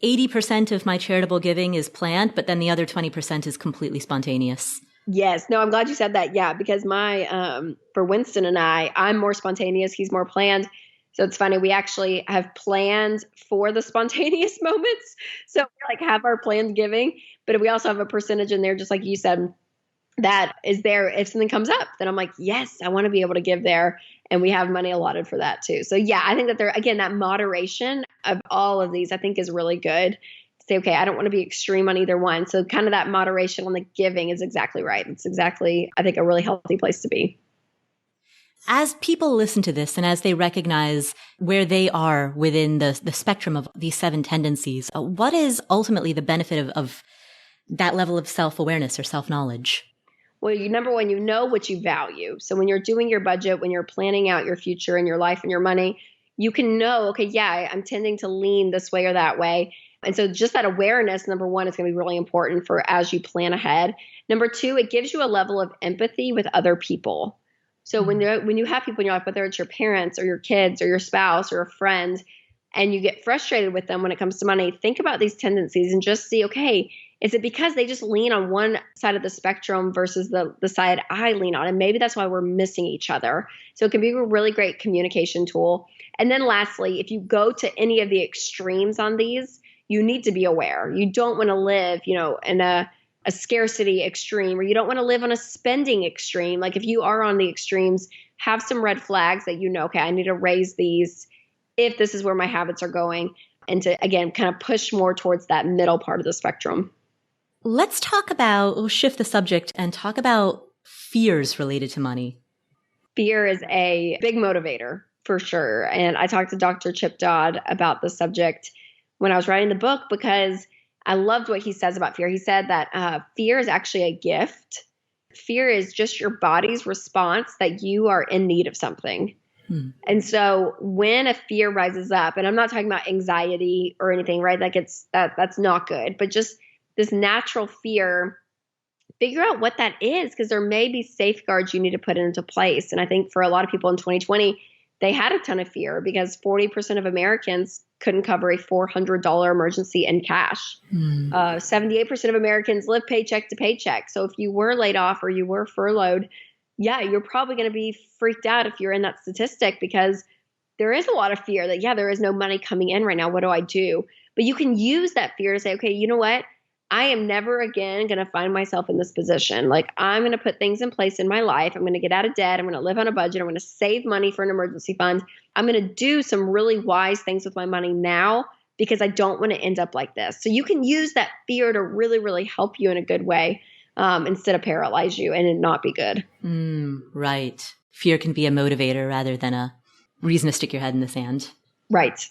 80% of my charitable giving is planned, but then the other 20% is completely spontaneous. Yes. No, I'm glad you said that. Yeah, because for Winston and I'm more spontaneous. He's more planned. So it's funny. We actually have planned for the spontaneous moments. So we have our planned giving, but we also have a percentage in there, just like you said, that is there. If something comes up, then I'm like, yes, I want to be able to give there. And we have money allotted for that too. So yeah, I think that again, that moderation of all of these, I think is really good. Say, okay, I don't want to be extreme on either one. So kind of that moderation on the giving is exactly right. It's exactly, I think, a really healthy place to be. As people listen to this and as they recognize where they are within the spectrum of these 7 tendencies, what is ultimately the benefit of that level of self-awareness or self-knowledge? Well, number one, you know what you value. So when you're doing your budget, when you're planning out your future and your life and your money, you can know, okay, yeah, I'm tending to lean this way or that way. And so just that awareness, number one, is going to be really important for as you plan ahead. Number two, it gives you a level of empathy with other people. So when you have people in your life, whether it's your parents or your kids or your spouse or a friend, and you get frustrated with them when it comes to money, think about these tendencies and just see, okay, is it because they just lean on one side of the spectrum versus the side I lean on? And maybe that's why we're missing each other. So it can be a really great communication tool. And then lastly, if you go to any of the extremes on these, you need to be aware. You don't want to live, in a scarcity extreme, or you don't want to live on a spending extreme. Like if you are on the extremes, have some red flags that okay, I need to raise these if this is where my habits are going, and to, again, kind of push more towards that middle part of the spectrum. Let's we'll shift the subject and talk about fears related to money. Fear is a big motivator for sure. And I talked to Dr. Chip Dodd about the subject when I was writing the book because I loved what he says about fear. He said that fear is actually a gift. Fear is just your body's response that you are in need of something. And so when a fear rises up, and I'm not talking about anxiety or anything, right? Like that's not good, but just this natural fear, figure out what that is, because there may be safeguards you need to put into place. And I think for a lot of people in 2020, they had a ton of fear because 40% of Americans couldn't cover a $400 emergency in cash. 78% of Americans live paycheck to paycheck. So if you were laid off or you were furloughed, yeah, you're probably going to be freaked out if you're in that statistic, because there is a lot of fear that, there is no money coming in right now. What do I do? But you can use that fear to say, okay, you know what? I am never again going to find myself in this position. Like I'm going to put things in place in my life. I'm going to get out of debt. I'm going to live on a budget. I'm going to save money for an emergency fund. I'm going to do some really wise things with my money now because I don't want to end up like this. So you can use that fear to really, really help you in a good way. Instead of paralyze you and it not be good. Right. Fear can be a motivator rather than a reason to stick your head in the sand. Right.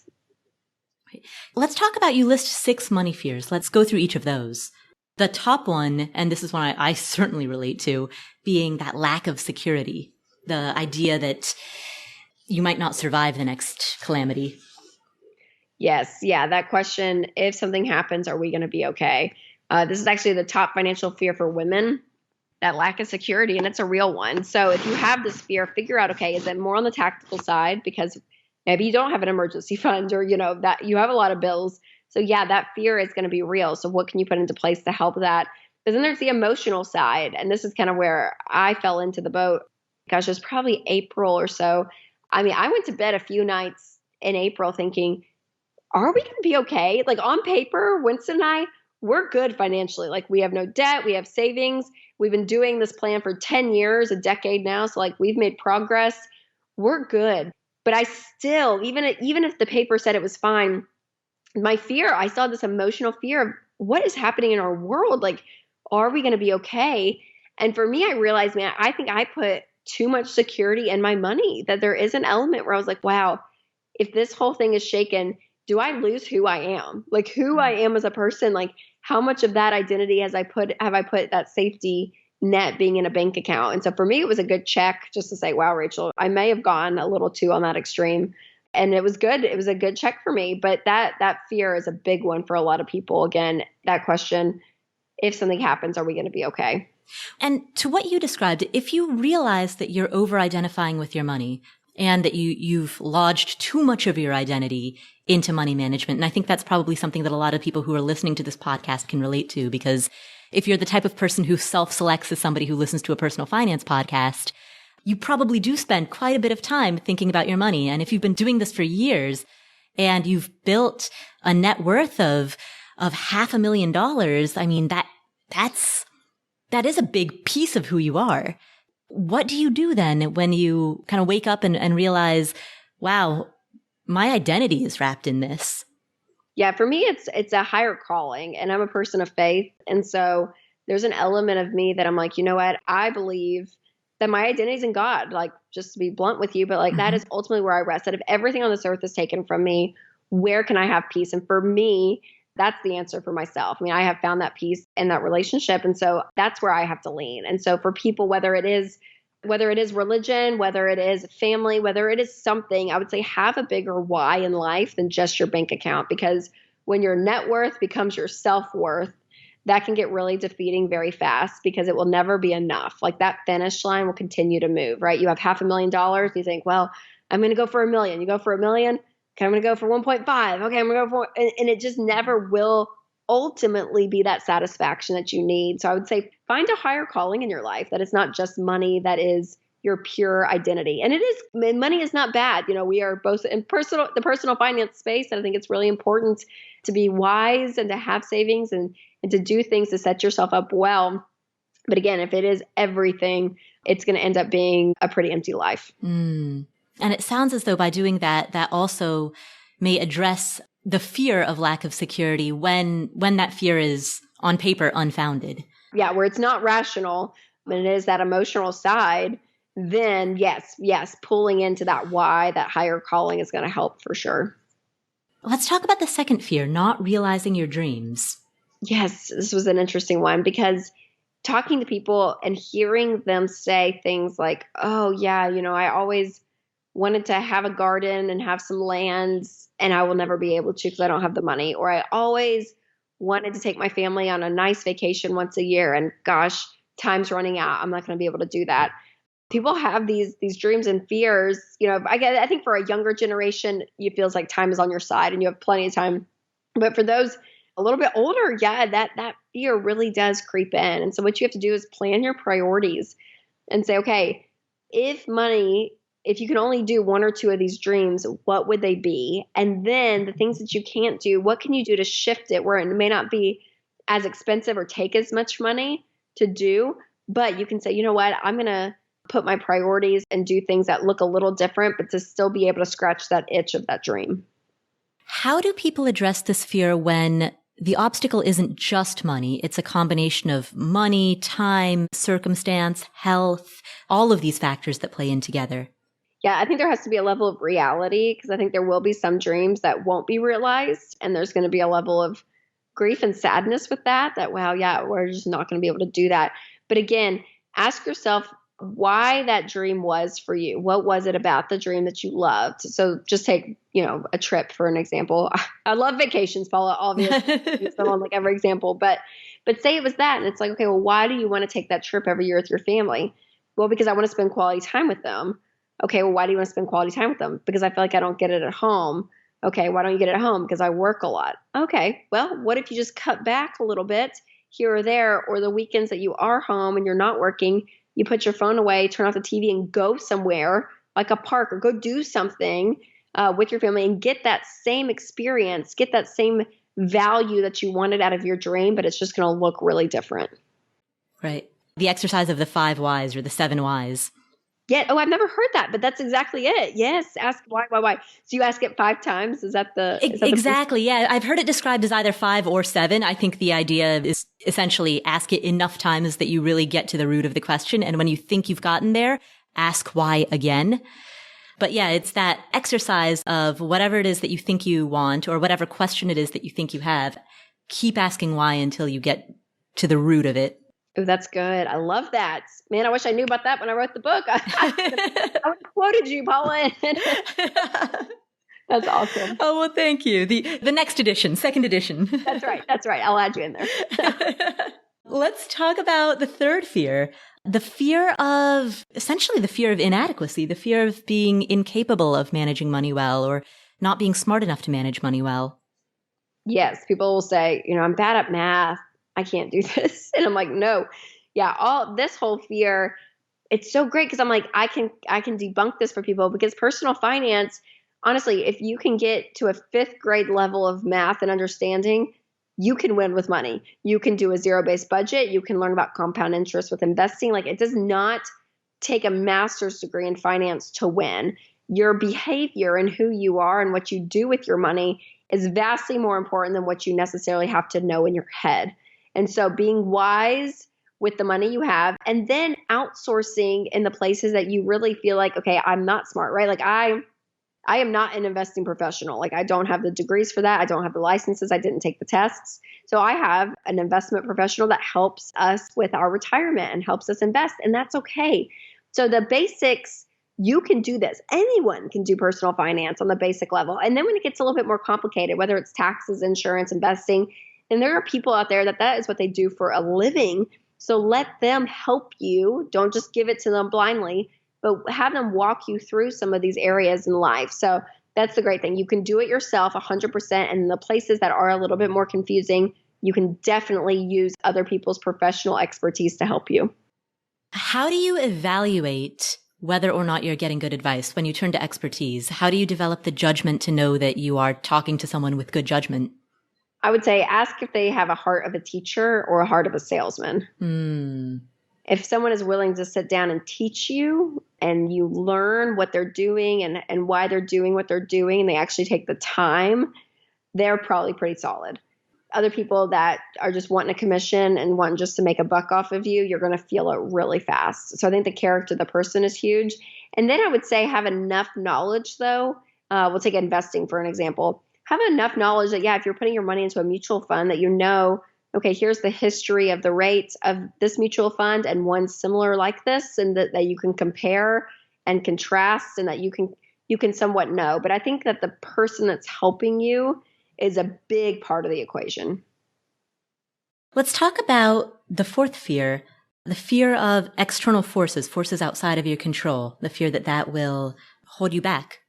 Let's talk about, you list 6 money fears. Let's go through each of those. The top one, and this is one I certainly relate to, being that lack of security. The idea that you might not survive the next calamity. Yes. Yeah. That question, if something happens, are we going to be okay? This is actually the top financial fear for women, that lack of security, and it's a real one. So if you have this fear, figure out, okay, is it more on the tactical side because maybe you don't have an emergency fund or, that you have a lot of bills. So yeah, that fear is going to be real. So what can you put into place to help that? But then there's the emotional side. And this is kind of where I fell into the boat. Gosh, it was probably April or so. I mean, I went to bed a few nights in April thinking, are we going to be okay? Like on paper, Winston and I, we're good financially. Like we have no debt. We have savings. We've been doing this plan for 10 years, a decade now. So like we've made progress. We're good. But I still, even if the paper said it was fine, my fear, I saw this emotional fear of what is happening in our world. Like, are we going to be okay? And for me, I realized, man, I think I put too much security in my money, that there is an element where I was like, wow, if this whole thing is shaken, do I lose who I am? Like who I am as a person? Like how much of that identity have I put that safety net being in a bank account? And so for me, it was a good check just to say, wow, Rachel, I may have gone a little too on that extreme. And it was good. It was a good check for me. But that fear is a big one for a lot of people. Again, that question, if something happens, are we going to be okay? And to what you described, if you realize that you're over-identifying with your money and that you've lodged too much of your identity into money management, and I think that's probably something that a lot of people who are listening to this podcast can relate to, because if you're the type of person who self-selects as somebody who listens to a personal finance podcast, you probably do spend quite a bit of time thinking about your money. And if you've been doing this for years and you've built a net worth of $500,000, I mean, that is a big piece of who you are. What do you do then when you kind of wake up and realize, wow, my identity is wrapped in this? Yeah, for me, it's a higher calling, and I'm a person of faith. And so there's an element of me that I'm like, you know what? I believe that my identity is in God, like just to be blunt with you, but like that is ultimately where I rest. That if everything on this earth is taken from me, where can I have peace? And for me, That's the answer for myself. I mean, I have found that peace in that relationship. And so that's where I have to lean. And so for people, whether it is religion, whether it is family, whether it is something, I would say have a bigger why in life than just your bank account. Because when your net worth becomes your self-worth, that can get really defeating very fast because it will never be enough. Like that finish line will continue to move, right? You have $500,000. You think, well, I'm going to go for $1 million. You go for $1 million. Okay, I'm going to go for 1.5. Okay, I'm going to go for, and it just never will ultimately be that satisfaction that you need. So I would say find a higher calling in your life that is not just money, that is your pure identity. And money is not bad. We are both in the personal finance space. And I think it's really important to be wise and to have savings and to do things to set yourself up well. But again, if it is everything, it's going to end up being a pretty empty life. And it sounds as though by doing that, that also may address the fear of lack of security when that fear is on paper unfounded. Yeah, where it's not rational, but it is that emotional side, then yes, pulling into that why, that higher calling is going to help for sure. Let's talk about the second fear, not realizing your dreams. Yes, this was an interesting one because talking to people and hearing them say things like, oh yeah, I always wanted to have a garden and have some land and I will never be able to because I don't have the money. Or I always wanted to take my family on a nice vacation once a year and gosh, time's running out. I'm not going to be able to do that. People have these dreams and fears. I think for a younger generation, it feels like time is on your side and you have plenty of time. But for those a little bit older, yeah, that fear really does creep in. And so what you have to do is plan your priorities and say, okay, if you can only do one or two of these dreams, what would they be? And then the things that you can't do, what can you do to shift it where it may not be as expensive or take as much money to do, but you can say, you know what, I'm going to put my priorities and do things that look a little different, but to still be able to scratch that itch of that dream. How do people address this fear when the obstacle isn't just money? It's a combination of money, time, circumstance, health, all of these factors that play in together. Yeah, I think there has to be a level of reality because I think there will be some dreams that won't be realized. And there's going to be a level of grief and sadness with that, wow, yeah, we're just not going to be able to do that. But again, ask yourself why that dream was for you. What was it about the dream that you loved? So just take, a trip for an example. I love vacations, Paula, obviously. Someone like every example, but say it was that. And it's like, okay, well, why do you want to take that trip every year with your family? Well, because I want to spend quality time with them. Okay, well, why do you want to spend quality time with them? Because I feel like I don't get it at home. Okay, why don't you get it at home? Because I work a lot. Okay, well, what if you just cut back a little bit here or there, or the weekends that you are home and you're not working, you put your phone away, turn off the TV and go somewhere like a park or go do something with your family and get that same experience, get that same value that you wanted out of your dream, but it's just going to look really different. Right. The exercise of the 5 whys or the 7 whys. Yeah. Oh, I've never heard that, but that's exactly it. Yes. Ask why. So you ask it 5 times. Is that exactly? Yeah. I've heard it described as either 5 or 7. I think the idea is essentially ask it enough times that you really get to the root of the question. And when you think you've gotten there, ask why again. But yeah, it's that exercise of whatever it is that you think you want or whatever question it is that you think you have. Keep asking why until you get to the root of it. Oh, that's good. I love that. Man, I wish I knew about that when I wrote the book. I would have quoted you, Paula. That's awesome. Oh, well, thank you. The next edition, second edition. That's right. I'll add you in there. Let's talk about the third fear. Essentially the fear of inadequacy, the fear of being incapable of managing money well or not being smart enough to manage money well. Yes. People will say, I'm bad at math. I can't do this. And I'm like, no. Yeah. This whole fear, it's so great because I'm like, I can debunk this for people because personal finance, honestly, if you can get to a 5th grade level of math and understanding, you can win with money. You can do a zero-based budget. You can learn about compound interest with investing. Like it does not take a master's degree in finance to win. Your behavior and who you are and what you do with your money is vastly more important than what you necessarily have to know in your head. And so being wise with the money you have and then outsourcing in the places that you really feel like, okay, I'm not smart, right? Like I I am not an investing professional. Like I don't have the degrees for that. I don't have the licenses. I didn't take the tests. So I have an investment professional that helps us with our retirement and helps us invest. And that's okay. So the basics, you can do this. Anyone can do personal finance on the basic level. And then when it gets a little bit more complicated, whether it's taxes, insurance, investing, then there are people out there that is what they do for a living. So let them help you. Don't just give it to them blindly, but have them walk you through some of these areas in life. So that's the great thing. You can do it yourself 100%. And the places that are a little bit more confusing, you can definitely use other people's professional expertise to help you. How do you evaluate whether or not you're getting good advice when you turn to expertise? How do you develop the judgment to know that you are talking to someone with good judgment? I would say ask if they have a heart of a teacher or a heart of a salesman. If someone is willing to sit down and teach you and you learn what they're doing and why they're doing what they're doing, and they actually take the time, they're probably pretty solid. Other people that are just wanting a commission and want just to make a buck off of you, you're going to feel it really fast. So I think the character of the person is huge. And then I would say have enough knowledge, though. We'll take investing for an example. Have enough knowledge that, if you're putting your money into a mutual fund, that you know, okay, here's the history of the rates of this mutual fund and one similar like this, and that you can compare and contrast, and that you can somewhat know. But I think that the person that's helping you is a big part of the equation. Let's talk about the fourth fear, the fear of external forces outside of your control, the fear that will hold you back.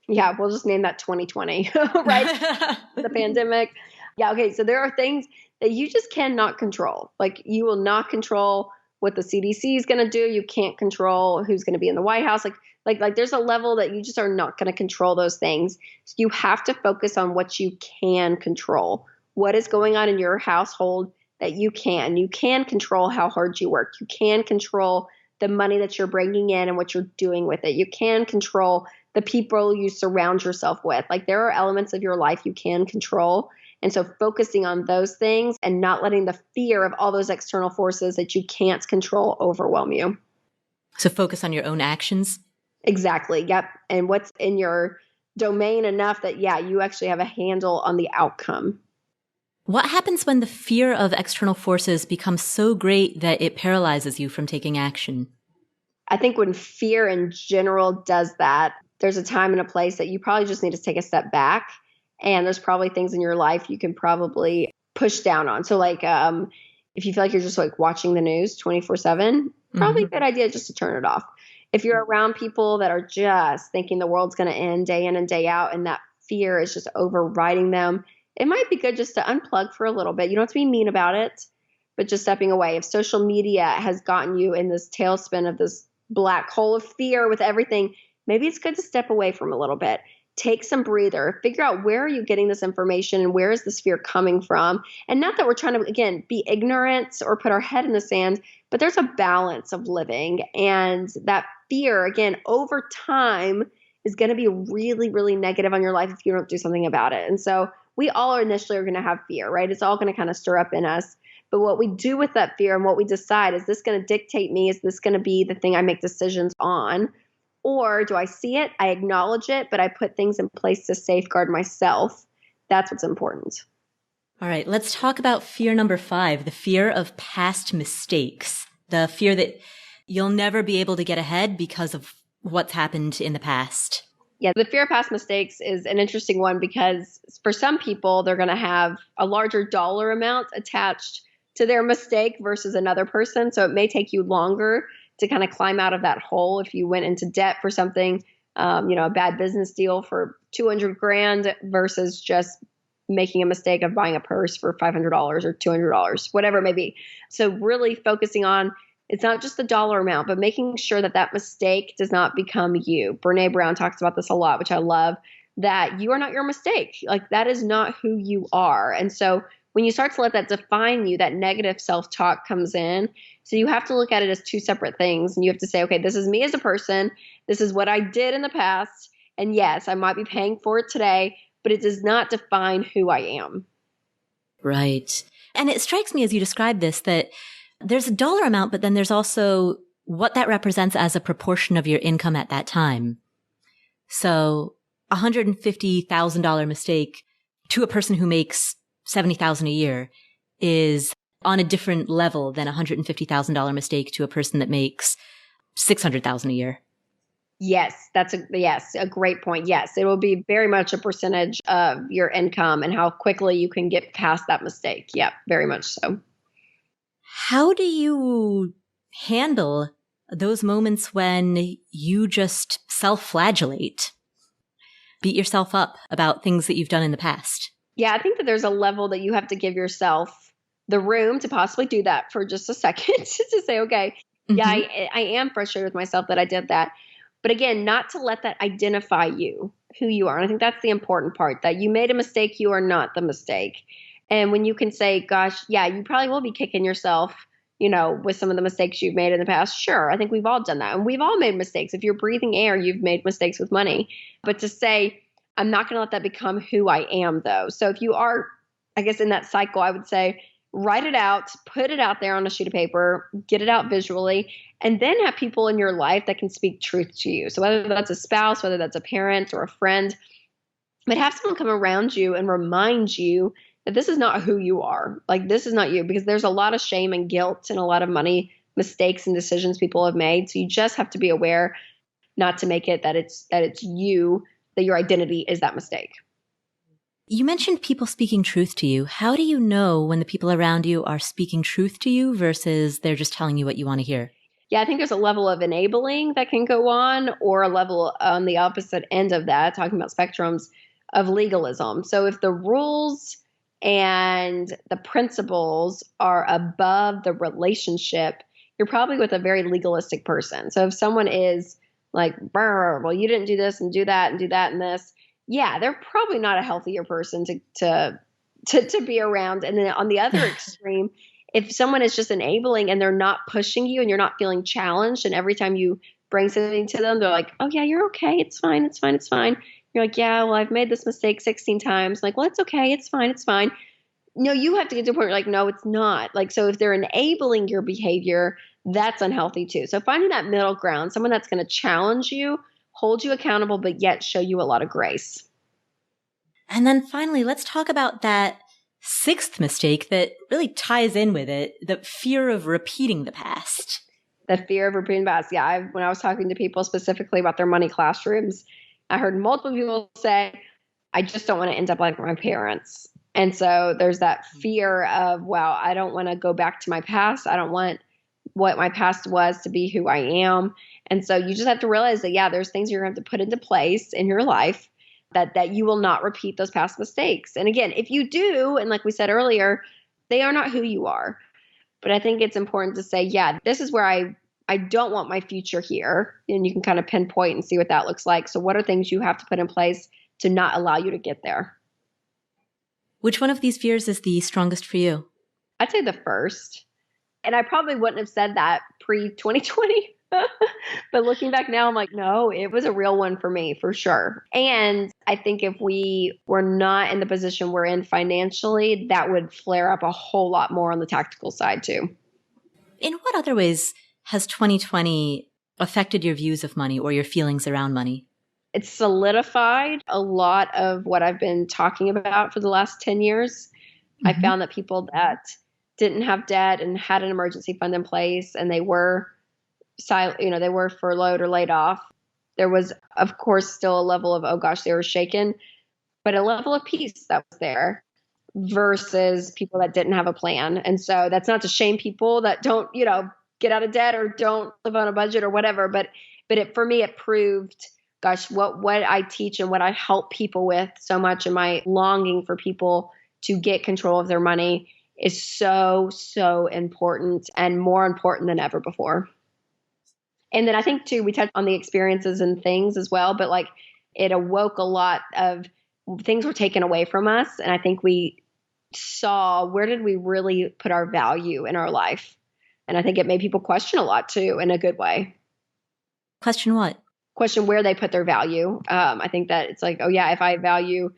Yeah, we'll just name that 2020, right? The pandemic. Yeah, okay. So there are things that you just cannot control. Like you will not control what the CDC is going to do. You can't control who's going to be in the White House. Like there's a level that you just are not going to control those things. So you have to focus on what you can control. What is going on in your household that you can. You can control how hard you work. You can control the money that you're bringing in and what you're doing with it. You can control the people you surround yourself with. Like there are elements of your life you can control. And so focusing on those things and not letting the fear of all those external forces that you can't control overwhelm you. So focus on your own actions. Exactly. Yep. And what's in your domain enough that, you actually have a handle on the outcome. What happens when the fear of external forces becomes so great that it paralyzes you from taking action? I think when fear in general does that, there's a time and a place that you probably just need to take a step back. And there's probably things in your life you can probably push down on. So like if you feel like you're just like watching the news 24/7, probably a good idea just to turn it off. If you're around people that are just thinking the world's going to end day in and day out, and that fear is just overriding them, it might be good just to unplug for a little bit. You don't have to be mean about it, but just stepping away. If social media has gotten you in this tailspin of this black hole of fear with everything, maybe it's good to step away from a little bit. Take some breather, figure out where are you getting this information and where is this fear coming from? And not that we're trying to, again, be ignorant or put our head in the sand, but there's a balance of living. And that fear, again, over time is going to be really, really negative on your life if you don't do something about it. And so we all initially are going to have fear, right? It's all going to kind of stir up in us. But what we do with that fear and what we decide, is this going to dictate me? Is this going to be the thing I make decisions on? Or do I see it, I acknowledge it, but I put things in place to safeguard myself? That's what's important. All right, let's talk about fear number 5, the fear of past mistakes, the fear that you'll never be able to get ahead because of what's happened in the past. Yeah, the fear of past mistakes is an interesting one because for some people, they're going to have a larger dollar amount attached to their mistake versus another person. So it may take you longer to kind of climb out of that hole if you went into debt for something, a bad business deal for $200,000 versus just making a mistake of buying a purse for $500 or $200, whatever it may be. So really focusing on, it's not just the dollar amount, but making sure that that mistake does not become you. Brene Brown talks about this a lot, which I love, that you are not your mistake. Like that is not who you are. And so when you start to let that define you, that negative self-talk comes in. So you have to look at it as two separate things. And you have to say, okay, this is me as a person. This is what I did in the past. And yes, I might be paying for it today, but it does not define who I am. Right. And it strikes me as you describe this that there's a dollar amount, but then there's also what that represents as a proportion of your income at that time. So $150,000 mistake to a person who makes $70,000 a year is on a different level than a $150,000 mistake to a person that makes $600,000 a year. Yes, that's a great point. Yes, it will be very much a percentage of your income and how quickly you can get past that mistake. Yep, very much so. How do you handle those moments when you just self-flagellate, beat yourself up about things that you've done in the past? Yeah, I think that there's a level that you have to give yourself the room to possibly do that for just a second to say, okay, yeah, I am frustrated with myself that I did that. But again, not to let that identify you, who you are. And I think that's the important part, that you made a mistake, you are not the mistake. And when you can say, gosh, yeah, you probably will be kicking yourself, with some of the mistakes you've made in the past. Sure, I think we've all done that. And we've all made mistakes. If you're breathing air, you've made mistakes with money. But to say, I'm not going to let that become who I am, though. So if you are, I guess, in that cycle, I would say, write it out, put it out there on a sheet of paper, get it out visually, and then have people in your life that can speak truth to you. So whether that's a spouse, whether that's a parent or a friend, but have someone come around you and remind you that this is not who you are. Like, this is not you, because there's a lot of shame and guilt and a lot of money mistakes and decisions people have made. So you just have to be aware not to make it that it's you, that your identity is that mistake. You mentioned people speaking truth to you. How do you know when the people around you are speaking truth to you versus they're just telling you what you want to hear? Yeah, I think there's a level of enabling that can go on, or a level on the opposite end of that, talking about spectrums of legalism. So if the rules and the principles are above the relationship, you're probably with a very legalistic person. So if someone is like, well, you didn't do this and do that and do that and this, yeah, they're probably not a healthier person to be around. And then on the other extreme, if someone is just enabling and they're not pushing you and you're not feeling challenged, and every time you bring something to them, they're like, oh yeah, you're okay. It's fine. It's fine. It's fine. You're like, yeah, well, I've made this mistake 16 times. Like, well, it's okay. It's fine. It's fine. No, you have to get to a point where you're like, no, it's not. Like, so if they're enabling your behavior, that's unhealthy too. So finding that middle ground, someone that's going to challenge you, hold you accountable, but yet show you a lot of grace. And then finally, let's talk about that sixth mistake that really ties in with it, the fear of repeating the past. The fear of repeating the past. Yeah, when I was talking to people specifically about their money classrooms, I heard multiple people say, I just don't want to end up like my parents. And so there's that fear of, wow, I don't want to go back to my past. I don't want what my past was to be who I am. And so you just have to realize that, yeah, there's things you're going to have to put into place in your life that you will not repeat those past mistakes. And again, if you do, and like we said earlier, they are not who you are. But I think it's important to say, yeah, this is where I don't want my future here. And you can kind of pinpoint and see what that looks like. So what are things you have to put in place to not allow you to get there? Which one of these fears is the strongest for you? I'd say the first. And I probably wouldn't have said that pre-2020. But looking back now, I'm like, no, it was a real one for me, for sure. And I think if we were not in the position we're in financially, that would flare up a whole lot more on the tactical side too. In what other ways has 2020 affected your views of money or your feelings around money? It's solidified a lot of what I've been talking about for the last 10 years. Mm-hmm. I found that people that didn't have debt and had an emergency fund in place, and they were they were furloughed or laid off, there was, of course, still a level of, oh gosh, they were shaken, but a level of peace that was there versus people that didn't have a plan. And so that's not to shame people that don't, get out of debt or don't live on a budget or whatever. But for me, it proved, gosh, what I teach and what I help people with so much, and my longing for people to get control of their money is so, so important, and more important than ever before. And then I think too, we touched on the experiences and things as well, but like it awoke a lot of things were taken away from us. And I think we saw, where did we really put our value in our life? And I think it made people question a lot too, in a good way. Question what? Question where they put their value. I think that it's like, oh yeah, if I value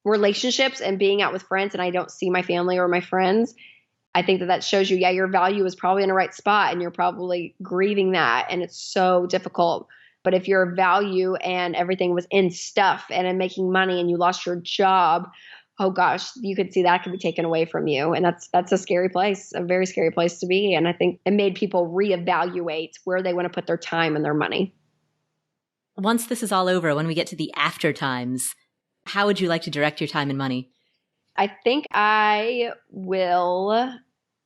relationships and being out with friends and I don't see my family or my friends, I think that shows you, yeah, your value is probably in the right spot and you're probably grieving that. And it's so difficult But if your value and everything was in stuff and in making money and you lost your job, oh gosh, you could see that could be taken away from you. And that's a scary place, a very scary place to be. And I think it made people reevaluate where they want to put their time and their money. Once this is all over, when we get to the after times, how would you like to direct your time and money? I think I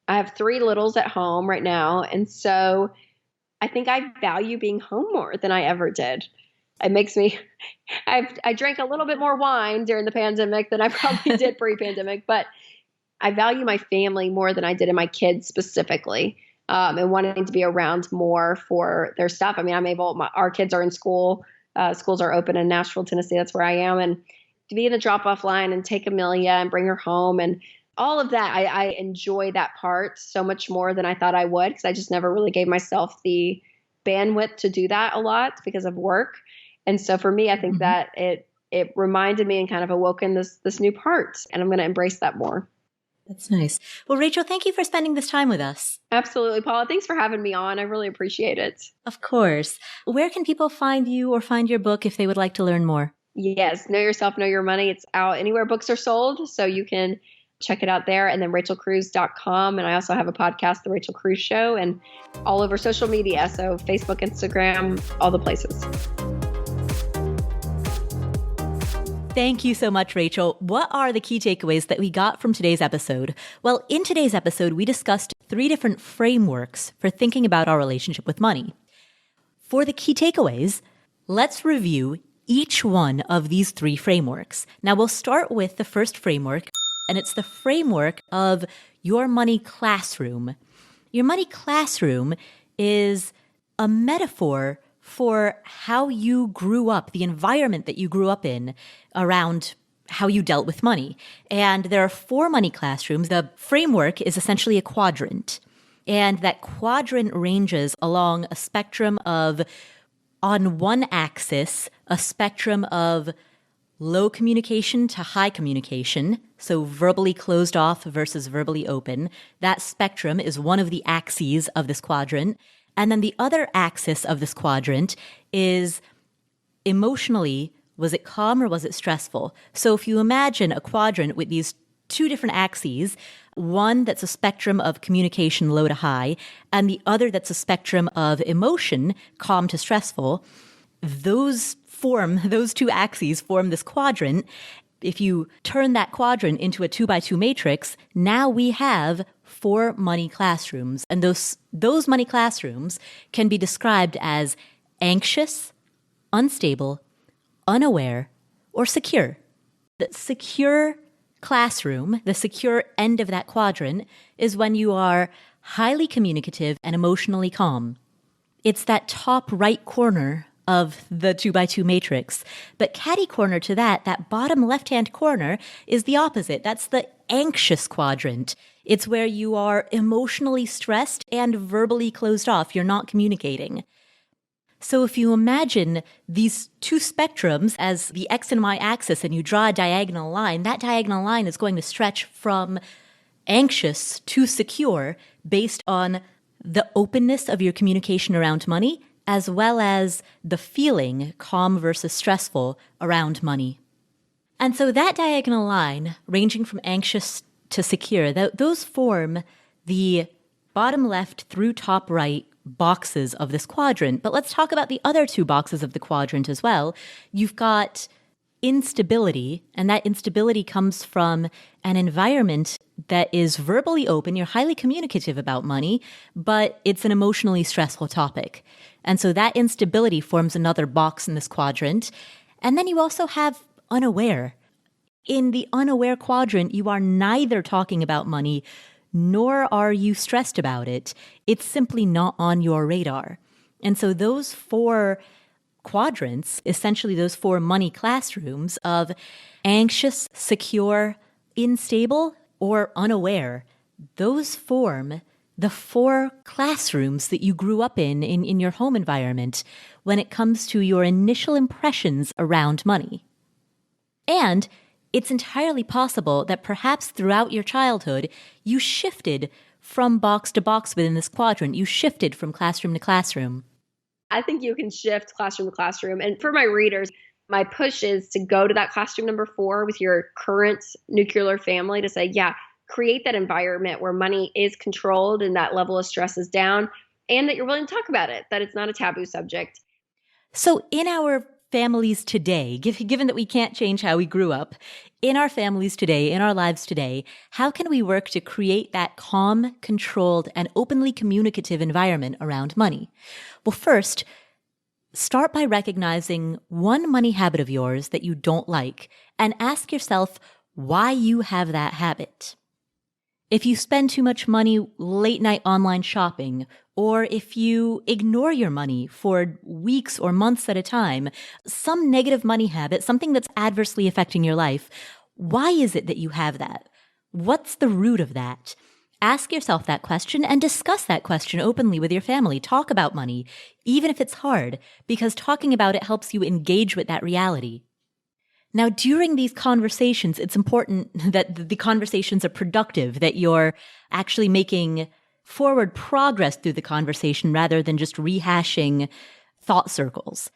have 3 littles at home right now. And so I think I value being home more than I ever did. It makes me, I drank a little bit more wine during the pandemic than I probably did pre-pandemic, but I value my family more than I did in my kids specifically, and wanting to be around more for their stuff. I mean, our kids are in school, schools are open in Nashville, Tennessee. That's where I am. And to be in the drop-off line and take Amelia and bring her home and all of that, I enjoy that part so much more than I thought I would, because I just never really gave myself the bandwidth to do that a lot because of work. And so for me, I think that it reminded me and kind of awoken this new part, and I'm going to embrace that more. That's nice. Well, Rachel, thank you for spending this time with us. Absolutely, Paula. Thanks for having me on. I really appreciate it. Of course. Where can people find you or find your book if they would like to learn more? Yes. Know Yourself, Know Your Money. It's out anywhere books are sold, so you can check it out there. And then rachelcruze.com. And I also have a podcast, The Rachel Cruze Show, and all over social media. So Facebook, Instagram, all the places. Thank you so much, Rachel. What are the key takeaways that we got from today's episode? Well, in today's episode, we discussed 3 different frameworks for thinking about our relationship with money. For the key takeaways, let's review each one of these 3 frameworks. Now, we'll start with the first framework, and it's the framework of your money classroom. Your money classroom is a metaphor for how you grew up, the environment that you grew up in around how you dealt with money. And there are 4 money classrooms. The framework is essentially a quadrant. And that quadrant ranges along a spectrum of, on one axis, a spectrum of low communication to high communication, so verbally closed off versus verbally open. That spectrum is one of the axes of this quadrant. And then the other axis of this quadrant is emotionally, was it calm or was it stressful? So if you imagine a quadrant with these 2 different axes, one that's a spectrum of communication low to high, and the other that's a spectrum of emotion, calm to stressful, those 2 axes form this quadrant. If you turn that quadrant into a 2x2 matrix, now we have 4 money classrooms. And those money classrooms can be described as anxious, unstable, unaware, or secure. The secure classroom, the secure end of that quadrant, is when you are highly communicative and emotionally calm. It's that top right corner of the 2x2 matrix. But catty corner to that bottom left-hand corner is the opposite. That's the anxious quadrant. It's where you are emotionally stressed and verbally closed off. You're not communicating. So if you imagine these 2 spectrums as the X and Y axis and you draw a diagonal line, that diagonal line is going to stretch from anxious to secure based on the openness of your communication around money, as well as the feeling, calm versus stressful, around money. And so that diagonal line, ranging from anxious to secure, those form the bottom left through top right boxes of this quadrant. But let's talk about the other 2 boxes of the quadrant as well. You've got instability, and that instability comes from an environment that is verbally open. You're highly communicative about money, but it's an emotionally stressful topic. And so that instability forms another box in this quadrant. And then you also have unaware. In the unaware quadrant, you are neither talking about money nor are you stressed about it. It's simply not on your radar. And so those 4 quadrants, essentially those 4 money classrooms of anxious, secure, unstable, or unaware, those form the 4 classrooms that you grew up in your home environment when it comes to your initial impressions around money. And it's entirely possible that perhaps throughout your childhood, you shifted from box to box within this quadrant. You shifted from classroom to classroom. I think you can shift classroom to classroom. And for my readers, my push is to go to that classroom number 4 with your current nuclear family to say, yeah, create that environment where money is controlled and that level of stress is down, and that you're willing to talk about it, that it's not a taboo subject. So in our families today, given that we can't change how we grew up, in our families today, in our lives today, how can we work to create that calm, controlled, and openly communicative environment around money? Well, first, start by recognizing one money habit of yours that you don't like and ask yourself why you have that habit. If you spend too much money late night online shopping, or if you ignore your money for weeks or months at a time, some negative money habit, something that's adversely affecting your life, why is it that you have that? What's the root of that? Ask yourself that question and discuss that question openly with your family. Talk about money, even if it's hard, because talking about it helps you engage with that reality. Now, during these conversations, it's important that the conversations are productive, that you're actually making forward progress through the conversation rather than just rehashing thought circles.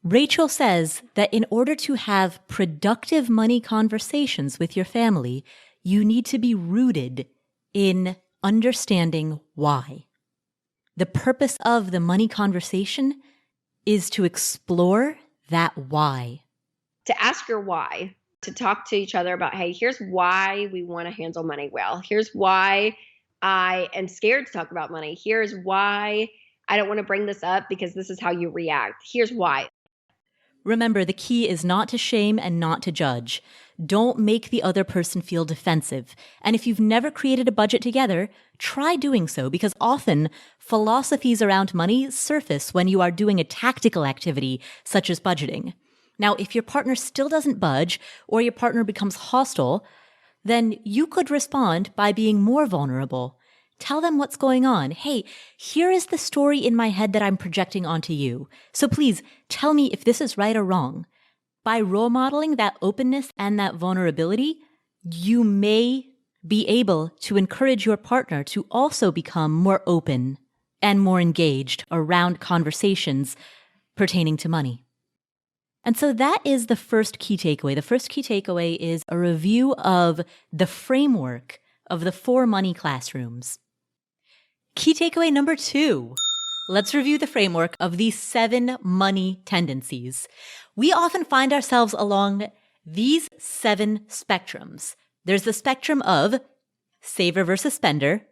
Rachel says that in order to have productive money conversations with your family, you need to be rooted in understanding why. The purpose of the money conversation is to explore that why. To ask your why, to talk to each other about, hey, here's why we want to handle money well. Here's why I am scared to talk about money. Here's why I don't want to bring this up because this is how you react. Here's why. Remember, the key is not to shame and not to judge. Don't make the other person feel defensive. And if you've never created a budget together, try doing so, because often philosophies around money surface when you are doing a tactical activity such as budgeting. Now, if your partner still doesn't budge or your partner becomes hostile, then you could respond by being more vulnerable. Tell them what's going on. Hey, here is the story in my head that I'm projecting onto you. So please tell me if this is right or wrong. By role modeling that openness and that vulnerability, you may be able to encourage your partner to also become more open and more engaged around conversations pertaining to money. And so that is the first key takeaway. The first key takeaway is a review of the framework of the 4 money classrooms. Key takeaway number 2. Let's review the framework of the 7 money tendencies. We often find ourselves along these 7 spectrums. There's the spectrum of saver versus spender,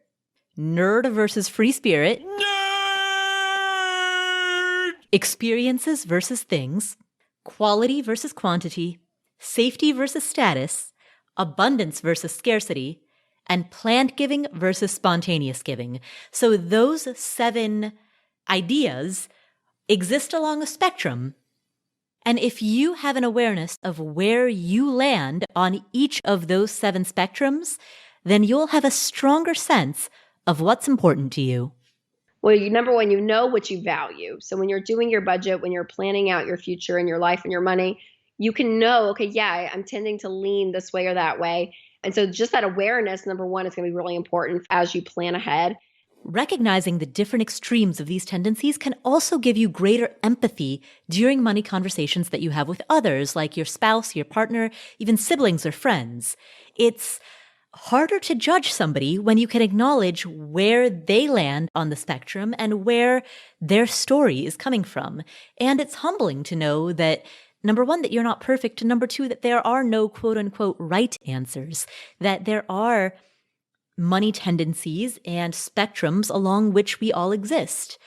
nerd versus free spirit, nerd! Experiences versus things, quality versus quantity, safety versus status, abundance versus scarcity, and planned giving versus spontaneous giving. So those 7 ideas exist along a spectrum. And if you have an awareness of where you land on each of those 7 spectrums, then you'll have a stronger sense of what's important to you. Well, number one, you know what you value. So when you're doing your budget, when you're planning out your future and your life and your money, you can know, okay, yeah, I'm tending to lean this way or that way. And so just that awareness, number one, is going to be really important as you plan ahead. Recognizing the different extremes of these tendencies can also give you greater empathy during money conversations that you have with others, like your spouse, your partner, even siblings or friends. It's harder to judge somebody when you can acknowledge where they land on the spectrum and where their story is coming from. And it's humbling to know that, number one, that you're not perfect, and number two, that there are no quote unquote right answers, that there are money tendencies and spectrums along which we all exist.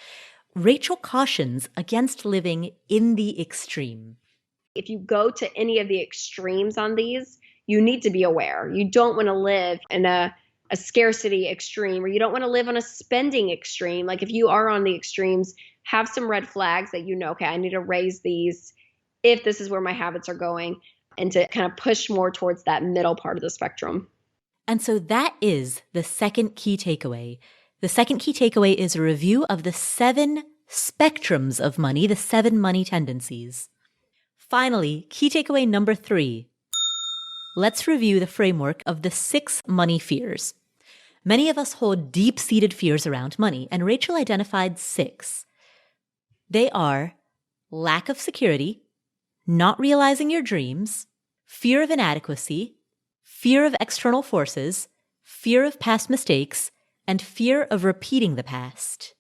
Rachel cautions against living in the extreme. If you go to any of the extremes on these, you need to be aware. You don't want to live in a scarcity extreme, or you don't want to live on a spending extreme. Like if you are on the extremes, have some red flags that you know, okay, I need to raise these if this is where my habits are going, and to kind of push more towards that middle part of the spectrum. And so that is the second key takeaway. The second key takeaway is a review of the 7 spectrums of money, the 7 money tendencies. Finally, key takeaway number 3. Let's review the framework of the 6 money fears. Many of us hold deep-seated fears around money, and Rachel identified 6. They are lack of security, not realizing your dreams, fear of inadequacy, fear of external forces, fear of past mistakes, and fear of repeating the past.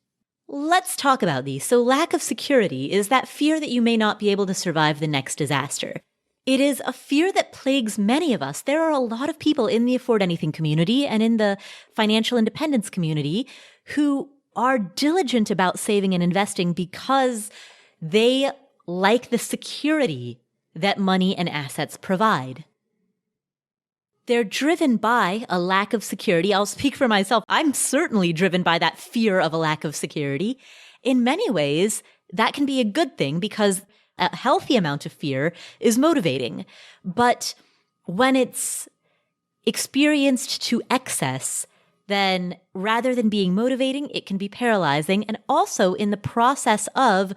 Let's talk about these. So lack of security is that fear that you may not be able to survive the next disaster. It is a fear that plagues many of us. There are a lot of people in the Afford Anything community and in the financial independence community who are diligent about saving and investing because they like the security that money and assets provide. They're driven by a lack of security. I'll speak for myself. I'm certainly driven by that fear of a lack of security. In many ways, that can be a good thing because a healthy amount of fear is motivating. But when it's experienced to excess, then rather than being motivating, it can be paralyzing. And also in the process of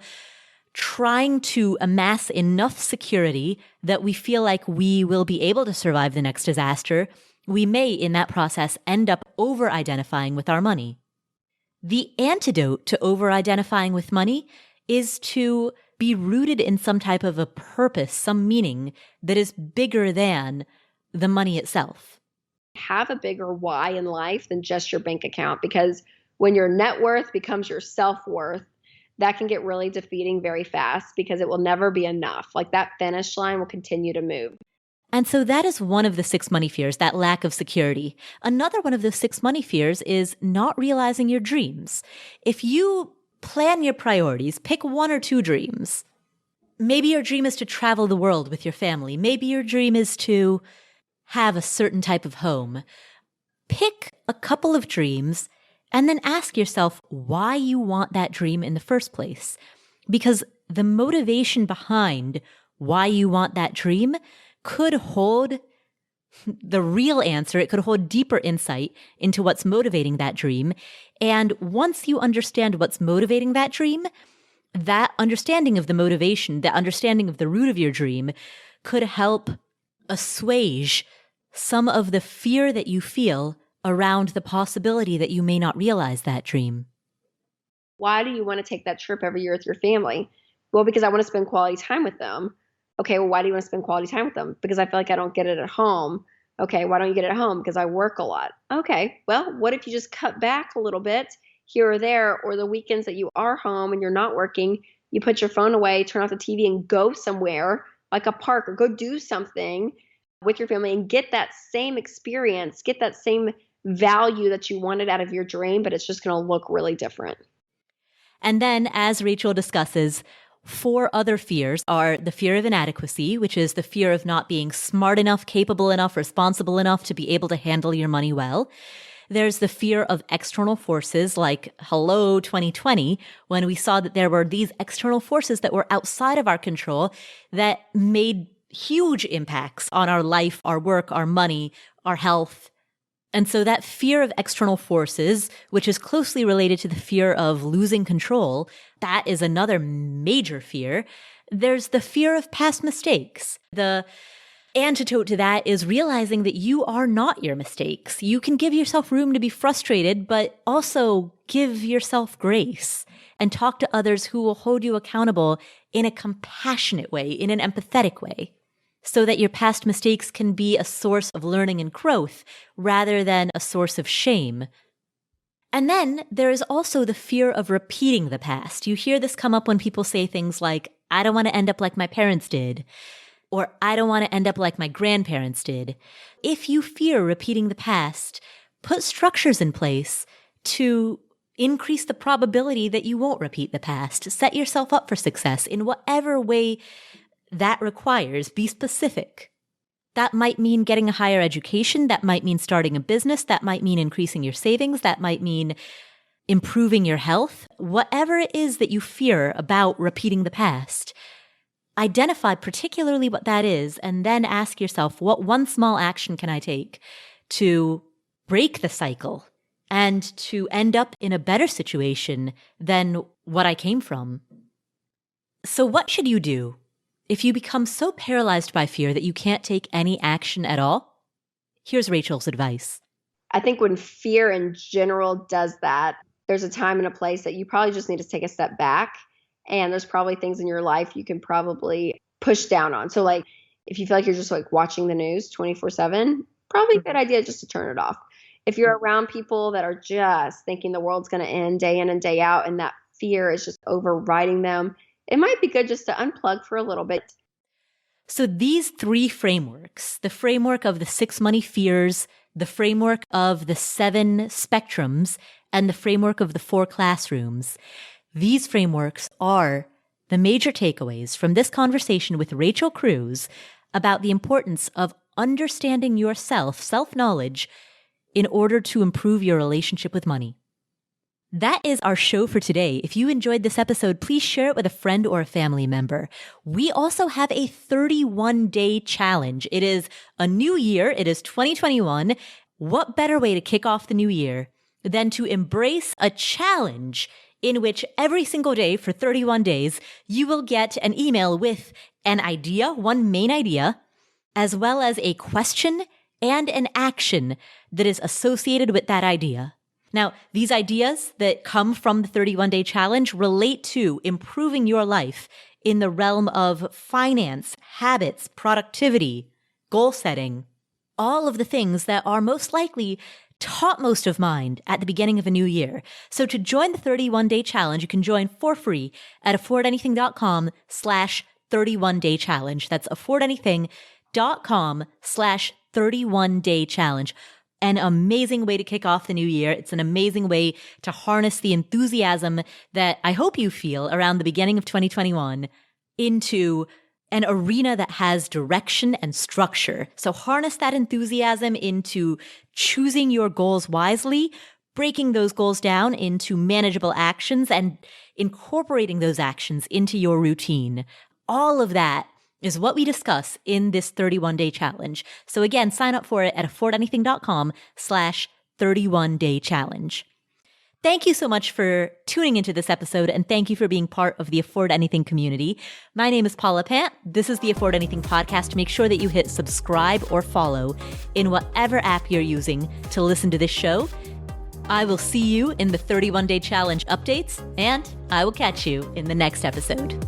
trying to amass enough security that we feel like we will be able to survive the next disaster, we may, in that process, end up over-identifying with our money. The antidote to over-identifying with money is to be rooted in some type of a purpose, some meaning that is bigger than the money itself. Have a bigger why in life than just your bank account, because when your net worth becomes your self-worth, that can get really defeating very fast because it will never be enough. Like that finish line will continue to move. And so that is one of the 6 money fears, that lack of security. Another one of the 6 money fears is not realizing your dreams. If you plan your priorities, pick 1 or 2 dreams. Maybe your dream is to travel the world with your family. Maybe your dream is to have a certain type of home. Pick a couple of dreams and then ask yourself why you want that dream in the first place. Because the motivation behind why you want that dream could hold the real answer. It could hold deeper insight into what's motivating that dream. And once you understand what's motivating that dream, that understanding of the motivation, that understanding of the root of your dream could help assuage some of the fear that you feel around the possibility that you may not realize that dream. Why do you want to take that trip every year with your family? Well, because I want to spend quality time with them. Okay, well, why do you want to spend quality time with them? Because I feel like I don't get it at home. Okay, why don't you get it at home? Because I work a lot. Okay, well, what if you just cut back a little bit here or there, or the weekends that you are home and you're not working, you put your phone away, turn off the TV and go somewhere like a park or go do something with your family and get that same experience, get that same value that you wanted out of your dream, but it's just going to look really different. And then, as Rachel discusses, 4 other fears are the fear of inadequacy, which is the fear of not being smart enough, capable enough, responsible enough to be able to handle your money well. There's the fear of external forces like, hello, 2020, when we saw that there were these external forces that were outside of our control that made huge impacts on our life, our work, our money, our health. And so that fear of external forces, which is closely related to the fear of losing control, that is another major fear. There's the fear of past mistakes. The antidote to that is realizing that you are not your mistakes. You can give yourself room to be frustrated, but also give yourself grace and talk to others who will hold you accountable in a compassionate way, in an empathetic way, so that your past mistakes can be a source of learning and growth rather than a source of shame. And then there is also the fear of repeating the past. You hear this come up when people say things like, I don't want to end up like my parents did, or I don't want to end up like my grandparents did. If you fear repeating the past, put structures in place to increase the probability that you won't repeat the past. Set yourself up for success in whatever way that requires. Be specific. That might mean getting a higher education. That might mean starting a business. That might mean increasing your savings. That might mean improving your health. Whatever it is that you fear about repeating the past, identify particularly what that is, and then ask yourself, what one small action can I take to break the cycle and to end up in a better situation than what I came from? So what should you do if you become so paralyzed by fear that you can't take any action at all? Here's Rachel's advice. I think when fear in general does that, there's a time and a place that you probably just need to take a step back And there's probably things in your life you can probably push down on. So like, if you feel like you're just like watching the news 24/7, probably a good idea just to turn it off. If you're around people that are just thinking the world's going to end day in and day out, and that fear is just overriding them, it might be good just to unplug for a little bit. So these three frameworks, the framework of the 6 money fears, the framework of the 7 spectrums, and the framework of the 4 classrooms, these frameworks are the major takeaways from this conversation with Rachel Cruze about the importance of understanding yourself, self-knowledge, in order to improve your relationship with money. That is our show for today. If you enjoyed this episode, please share it with a friend or a family member. We also have a 31-day challenge. It is a new year. It is 2021. What better way to kick off the new year than to embrace a challenge in which every single day for 31 days, you will get an email with an idea, one main idea, as well as a question and an action that is associated with that idea. Now, these ideas that come from the 31-day challenge relate to improving your life in the realm of finance, habits, productivity, goal setting, all of the things that are most likely topmost of mind at the beginning of a new year. So to join the 31-day challenge, you can join for free at affordanything.com/31-day challenge. That's affordanything.com/31-day challenge. An amazing way to kick off the new year. It's an amazing way to harness the enthusiasm that I hope you feel around the beginning of 2021 into an arena that has direction and structure. So harness that enthusiasm into choosing your goals wisely, breaking those goals down into manageable actions, and incorporating those actions into your routine. All of that is what we discuss in this 31-day challenge. So again, sign up for it at affordanything.com/31-day challenge. Thank you so much for tuning into this episode, and thank you for being part of the Afford Anything community. My name is Paula Pant. This is the Afford Anything podcast. Make sure that you hit subscribe or follow in whatever app you're using to listen to this show. I will see you in the 31-day challenge updates, and I will catch you in the next episode.